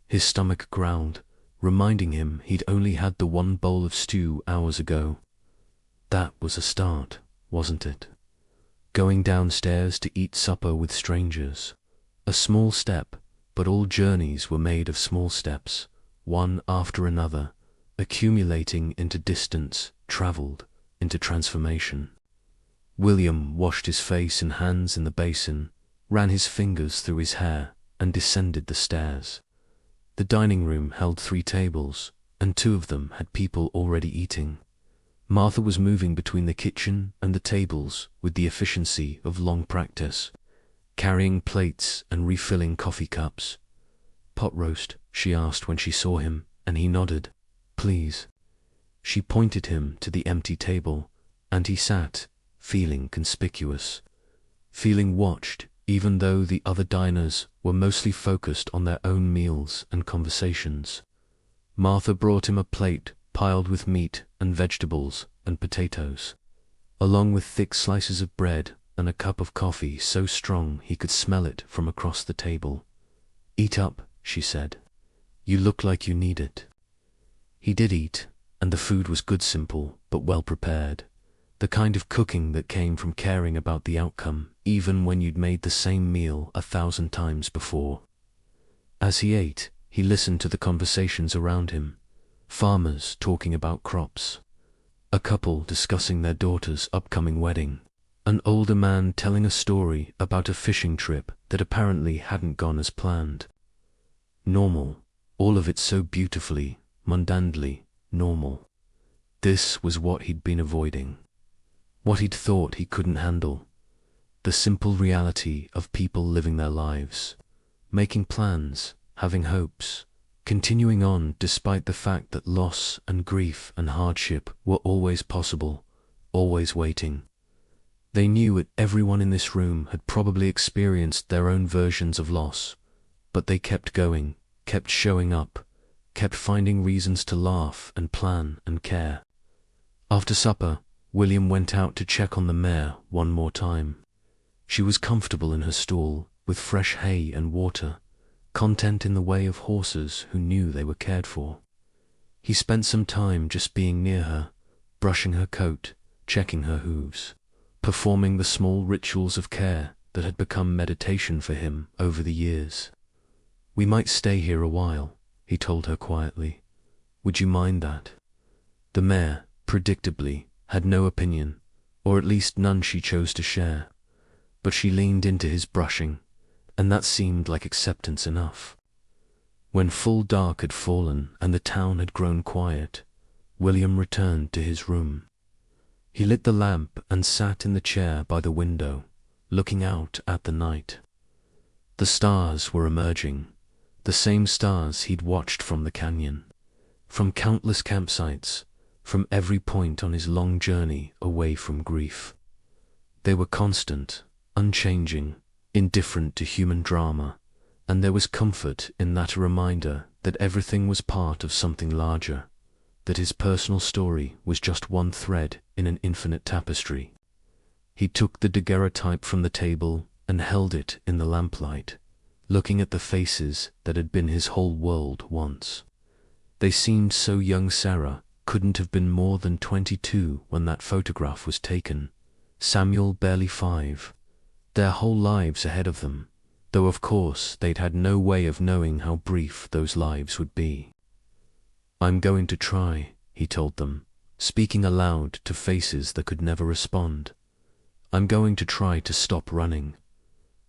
His stomach growled, reminding him he'd only had the one bowl of stew hours ago. That was a start, wasn't it? Going downstairs to eat supper with strangers. A small step, but all journeys were made of small steps, one after another, accumulating into distance, traveled, into transformation. William washed his face and hands in the basin, ran his fingers through his hair, and descended the stairs. The dining room held 3 tables, and 2 of them had people already eating. Martha was moving between the kitchen and the tables with the efficiency of long practice, carrying plates and refilling coffee cups. "Pot roast?" she asked when she saw him, and he nodded. "Please." She pointed him to the empty table, and he sat, feeling conspicuous, feeling watched, even though the other diners were mostly focused on their own meals and conversations. Martha brought him a plate piled with meat and vegetables and potatoes, along with thick slices of bread and a cup of coffee so strong he could smell it from across the table. "Eat up," she said. "You look like you need it." He did eat, and the food was good, simple, but well prepared. The kind of cooking that came from caring about the outcome, even when you'd made the same meal 1,000 times before. As he ate, he listened to the conversations around him. Farmers talking about crops, a couple discussing their daughter's upcoming wedding, an older man telling a story about a fishing trip that apparently hadn't gone as planned. Normal, all of it so beautifully, mundanely normal. This was what he'd been avoiding. What he'd thought he couldn't handle. The simple reality of people living their lives, making plans, having hopes, continuing on despite the fact that loss and grief and hardship were always possible, always waiting. They knew that everyone in this room had probably experienced their own versions of loss, but they kept going, kept showing up, kept finding reasons to laugh and plan and care. After supper, William went out to check on the mare one more time. She was comfortable in her stall, with fresh hay and water, content in the way of horses who knew they were cared for. He spent some time just being near her, brushing her coat, checking her hooves, performing the small rituals of care that had become meditation for him over the years. "We might stay here a while," he told her quietly. "Would you mind that?" The mare, predictably, had no opinion, or at least none she chose to share, but she leaned into his brushing, and that seemed like acceptance enough. When full dark had fallen and the town had grown quiet, William returned to his room. He lit the lamp and sat in the chair by the window, looking out at the night. The stars were emerging, the same stars he'd watched from the canyon, from countless campsites, from every point on his long journey away from grief. They were constant, unchanging, indifferent to human drama, and there was comfort in that reminder that everything was part of something larger, that his personal story was just one thread in an infinite tapestry. He took the daguerreotype from the table and held it in the lamplight, looking at the faces that had been his whole world once. They seemed so young. Sarah couldn't have been more than 22 when that photograph was taken. Samuel barely 5. Their whole lives ahead of them, though of course they'd had no way of knowing how brief those lives would be. "I'm going to try," he told them, speaking aloud to faces that could never respond. "I'm going to try to stop running.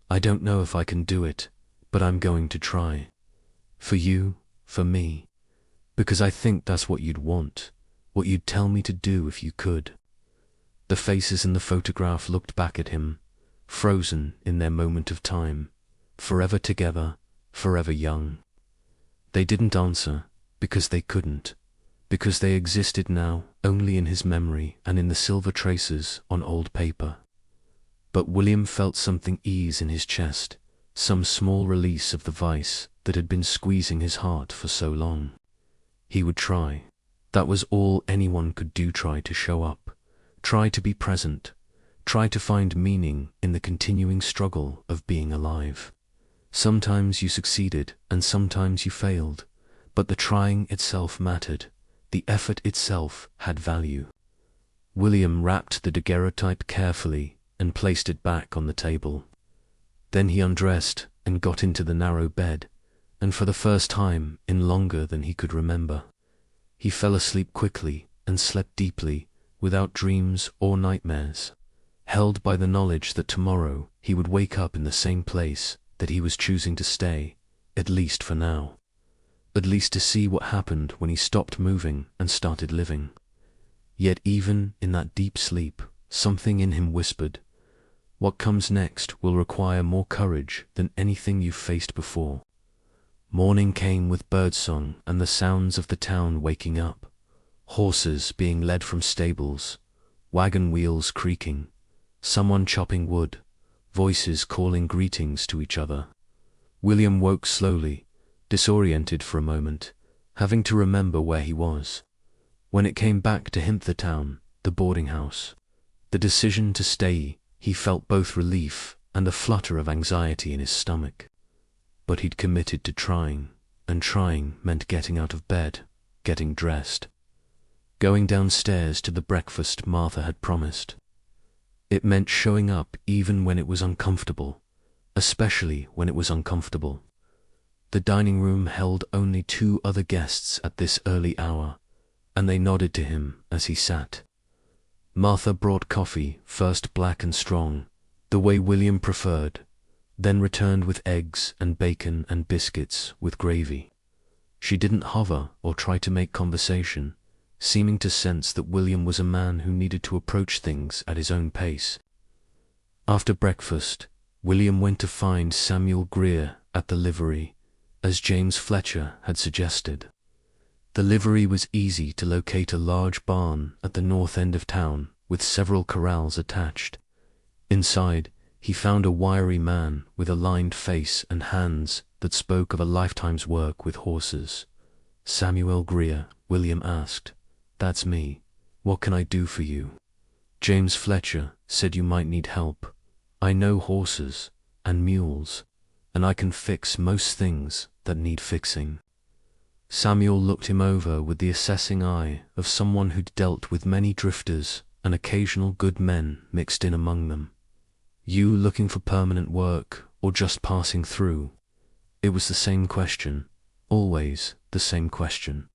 I don't know if I can do it, but I'm going to try. For you, for me. Because I think that's what you'd want, what you'd tell me to do if you could." The faces in the photograph looked back at him, frozen in their moment of time, forever together, forever young. They didn't answer, because they couldn't, because they existed now only in his memory and in the silver traces on old paper. But William felt something ease in his chest, some small release of the vice that had been squeezing his heart for so long. He would try. That was all anyone could do. Try to show up, try to be present, try to find meaning in the continuing struggle of being alive. Sometimes you succeeded and sometimes you failed, but the trying itself mattered. The effort itself had value. William wrapped the daguerreotype carefully and placed it back on the table. Then he undressed and got into the narrow bed, and for the first time in longer than he could remember, he fell asleep quickly and slept deeply, without dreams or nightmares, held by the knowledge that tomorrow he would wake up in the same place that he was choosing to stay, at least for now. At least to see what happened when he stopped moving and started living. Yet even in that deep sleep, something in him whispered, "What comes next will require more courage than anything you've faced before." Morning came with birdsong and the sounds of the town waking up, horses being led from stables, wagon wheels creaking, someone chopping wood, voices calling greetings to each other. William woke slowly, disoriented for a moment, having to remember where he was. When it came back to him, the town, the boarding house, the decision to stay, he felt both relief and a flutter of anxiety in his stomach. But he'd committed to trying, and trying meant getting out of bed, getting dressed, going downstairs to the breakfast Martha had promised. It meant showing up even when it was uncomfortable, especially when it was uncomfortable. The dining room held only 2 other guests at this early hour, and they nodded to him as he sat. Martha brought coffee, first black and strong, the way William preferred, then returned with eggs and bacon and biscuits with gravy. She didn't hover or try to make conversation, seeming to sense that William was a man who needed to approach things at his own pace. After breakfast, William went to find Samuel Greer at the livery, as James Fletcher had suggested. The livery was easy to locate, a large barn at the north end of town with several corrals attached. Inside, he found a wiry man with a lined face and hands that spoke of a lifetime's work with horses. "Samuel Greer," William asked. "That's me. What can I do for you?" "James Fletcher said you might need help. I know horses and mules, and I can fix most things that need fixing." Samuel looked him over with the assessing eye of someone who'd dealt with many drifters and occasional good men mixed in among them. "You looking for permanent work or just passing through?" It was the same question, always the same question,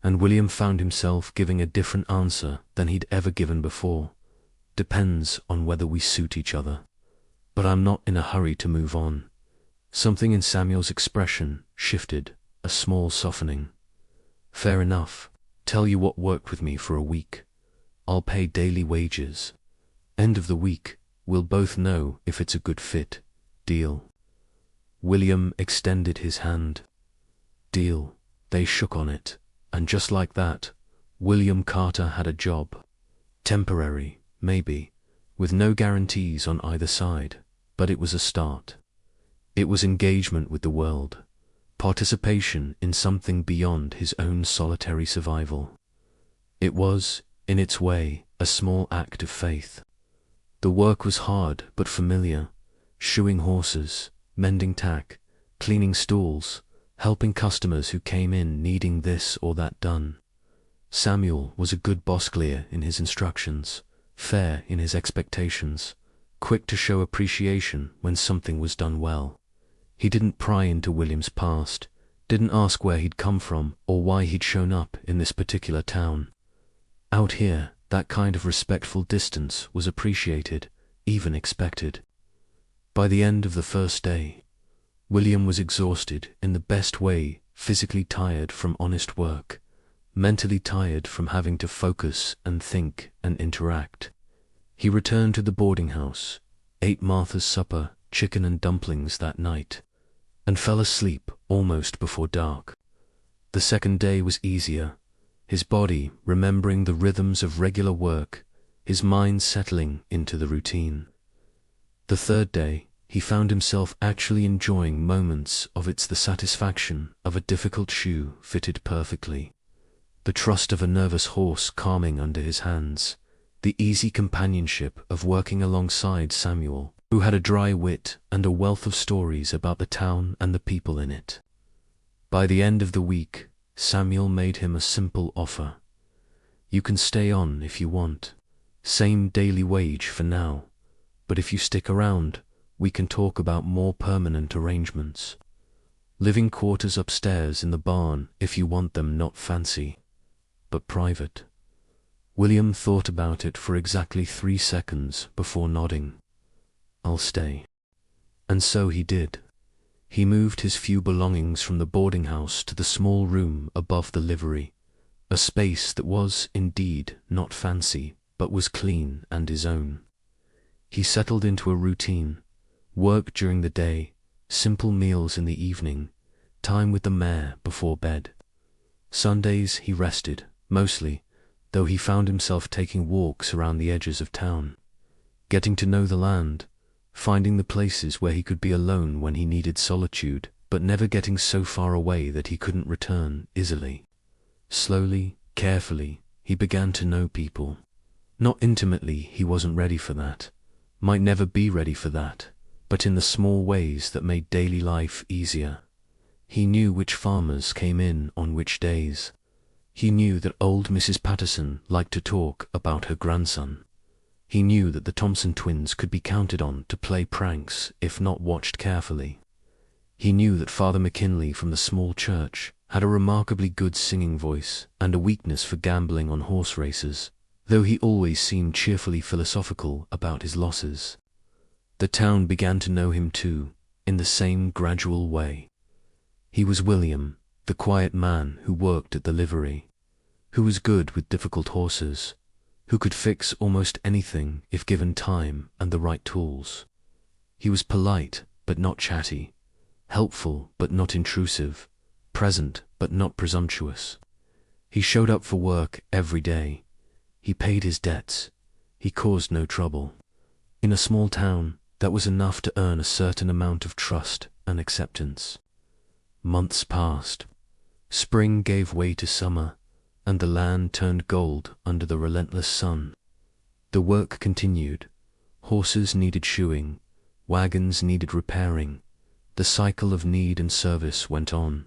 and William found himself giving a different answer than he'd ever given before. "Depends on whether we suit each other. But I'm not in a hurry to move on." Something in Samuel's expression shifted, a small softening. "Fair enough. Tell you what worked with me for a week. I'll pay daily wages. End of the week, we'll both know if it's a good fit. Deal?" William extended his hand. Deal. They shook on it, and just like that, William Carter had a job. Temporary, maybe, with no guarantees on either side, but it was a start. It was engagement with the world, participation in something beyond his own solitary survival. It was, in its way, a small act of faith. The work was hard but familiar, shoeing horses, mending tack, cleaning stalls, helping customers who came in needing this or that done. Samuel was a good bossclear in his instructions, fair in his expectations, quick to show appreciation when something was done well. He didn't pry into William's past, didn't ask where he'd come from or why he'd shown up in this particular town. Out here, that kind of respectful distance was appreciated, even expected. By the end of the first day, William was exhausted in the best way, physically tired from honest work, mentally tired from having to focus and think and interact. He returned to the boarding house, ate Martha's supper, chicken and dumplings that night, and fell asleep almost before dark. The second day was easier, his body remembering the rhythms of regular work, his mind settling into the routine. The third day, he found himself actually enjoying moments of the satisfaction of a difficult shoe fitted perfectly, the trust of a nervous horse calming under his hands, the easy companionship of working alongside Samuel, who had a dry wit and a wealth of stories about the town and the people in it. By the end of the week, Samuel made him a simple offer. "You can stay on if you want. Same daily wage for now. But if you stick around, we can talk about more permanent arrangements. Living quarters upstairs in the barn if you want them, not fancy, but private." William thought about it for exactly 3 seconds before nodding. "I'll stay." And so he did. He moved his few belongings from the boarding house to the small room above the livery, a space that was, indeed, not fancy, but was clean and his own. He settled into a routine, work during the day, simple meals in the evening, time with the mare before bed. Sundays he rested, mostly, though he found himself taking walks around the edges of town, getting to know the land, finding the places where he could be alone when he needed solitude, but never getting so far away that he couldn't return easily. Slowly, carefully, he began to know people. Not intimately, he wasn't ready for that, might never be ready for that, but in the small ways that made daily life easier. He knew which farmers came in on which days. He knew that old Mrs. Patterson liked to talk about her grandson. He knew that the Thompson twins could be counted on to play pranks if not watched carefully. He knew that Father McKinley from the small church had a remarkably good singing voice and a weakness for gambling on horse races, though he always seemed cheerfully philosophical about his losses. The town began to know him too, in the same gradual way. He was William, the quiet man who worked at the livery, who was good with difficult horses, who could fix almost anything if given time and the right tools. He was polite but not chatty, helpful but not intrusive, present but not presumptuous. He showed up for work every day. He paid his debts. He caused no trouble. In a small town, that was enough to earn a certain amount of trust and acceptance. Months passed. Spring gave way to summer, and the land turned gold under the relentless sun. The work continued. Horses needed shoeing, wagons needed repairing, the cycle of need and service went on.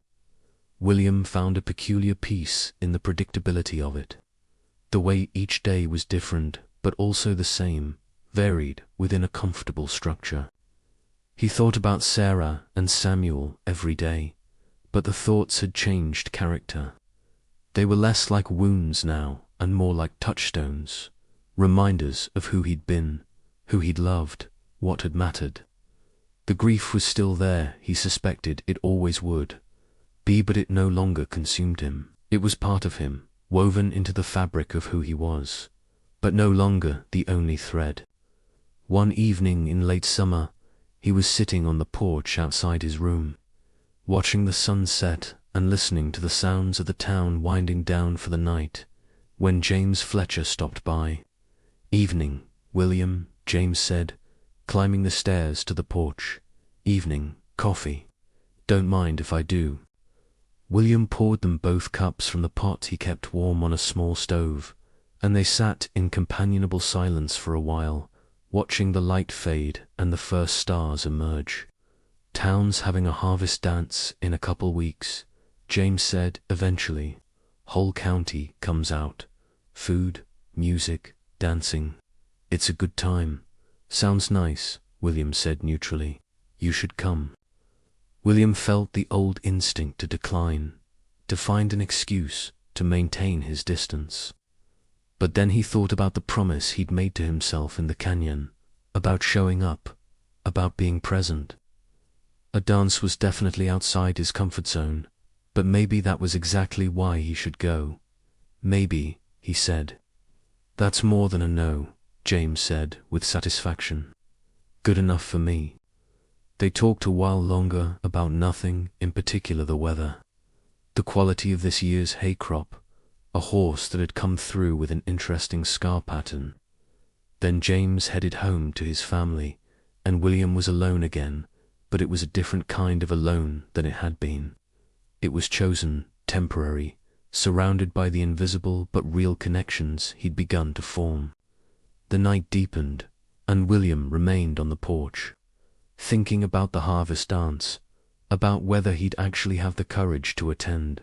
William found a peculiar peace in the predictability of it. The way each day was different, but also the same, varied within a comfortable structure. He thought about Sarah and Samuel every day, but the thoughts had changed character. They were less like wounds now and more like touchstones, reminders of who he'd been, who he'd loved, what had mattered. The grief was still there, he suspected it always would be, but it no longer consumed him. It was part of him, woven into the fabric of who he was, but no longer the only thread. One evening in late summer, he was sitting on the porch outside his room, watching the sun set and listening to the sounds of the town winding down for the night, when James Fletcher stopped by. "Evening, William," James said, climbing the stairs to the porch. "Evening, coffee. Don't mind if I do." William poured them both cups from the pot he kept warm on a small stove, and they sat in companionable silence for a while, watching the light fade and the first stars emerge. "Town's having a harvest dance in a couple weeks," James said eventually. "Whole county comes out. Food, music, dancing. It's a good time." "Sounds nice," William said neutrally. "You should come." William felt the old instinct to decline, to find an excuse, to maintain his distance. But then he thought about the promise he'd made to himself in the canyon, about showing up, about being present. A dance was definitely outside his comfort zone, but maybe that was exactly why he should go. "Maybe," he said. "That's more than a no," James said with satisfaction. "Good enough for me." They talked a while longer about nothing, in particular the weather, the quality of this year's hay crop, a horse that had come through with an interesting scar pattern. Then James headed home to his family, and William was alone again, but it was a different kind of alone than it had been. It was chosen, temporary, surrounded by the invisible but real connections he'd begun to form. The night deepened, and William remained on the porch, thinking about the harvest dance, about whether he'd actually have the courage to attend,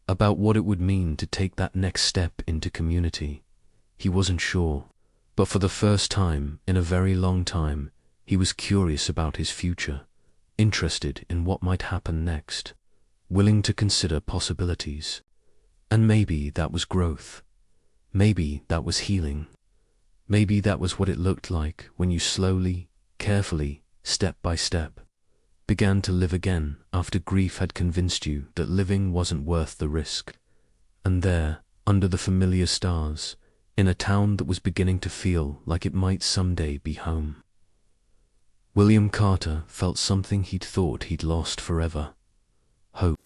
about what it would mean to take that next step into community. He wasn't sure, but for the first time in a very long time, he was curious about his future, interested in what might happen next, willing to consider possibilities. And maybe that was growth. Maybe that was healing. Maybe that was what it looked like when you slowly, carefully, step by step, began to live again after grief had convinced you that living wasn't worth the risk. And there, under the familiar stars, in a town that was beginning to feel like it might someday be home, William Carter felt something he'd thought he'd lost forever: hope.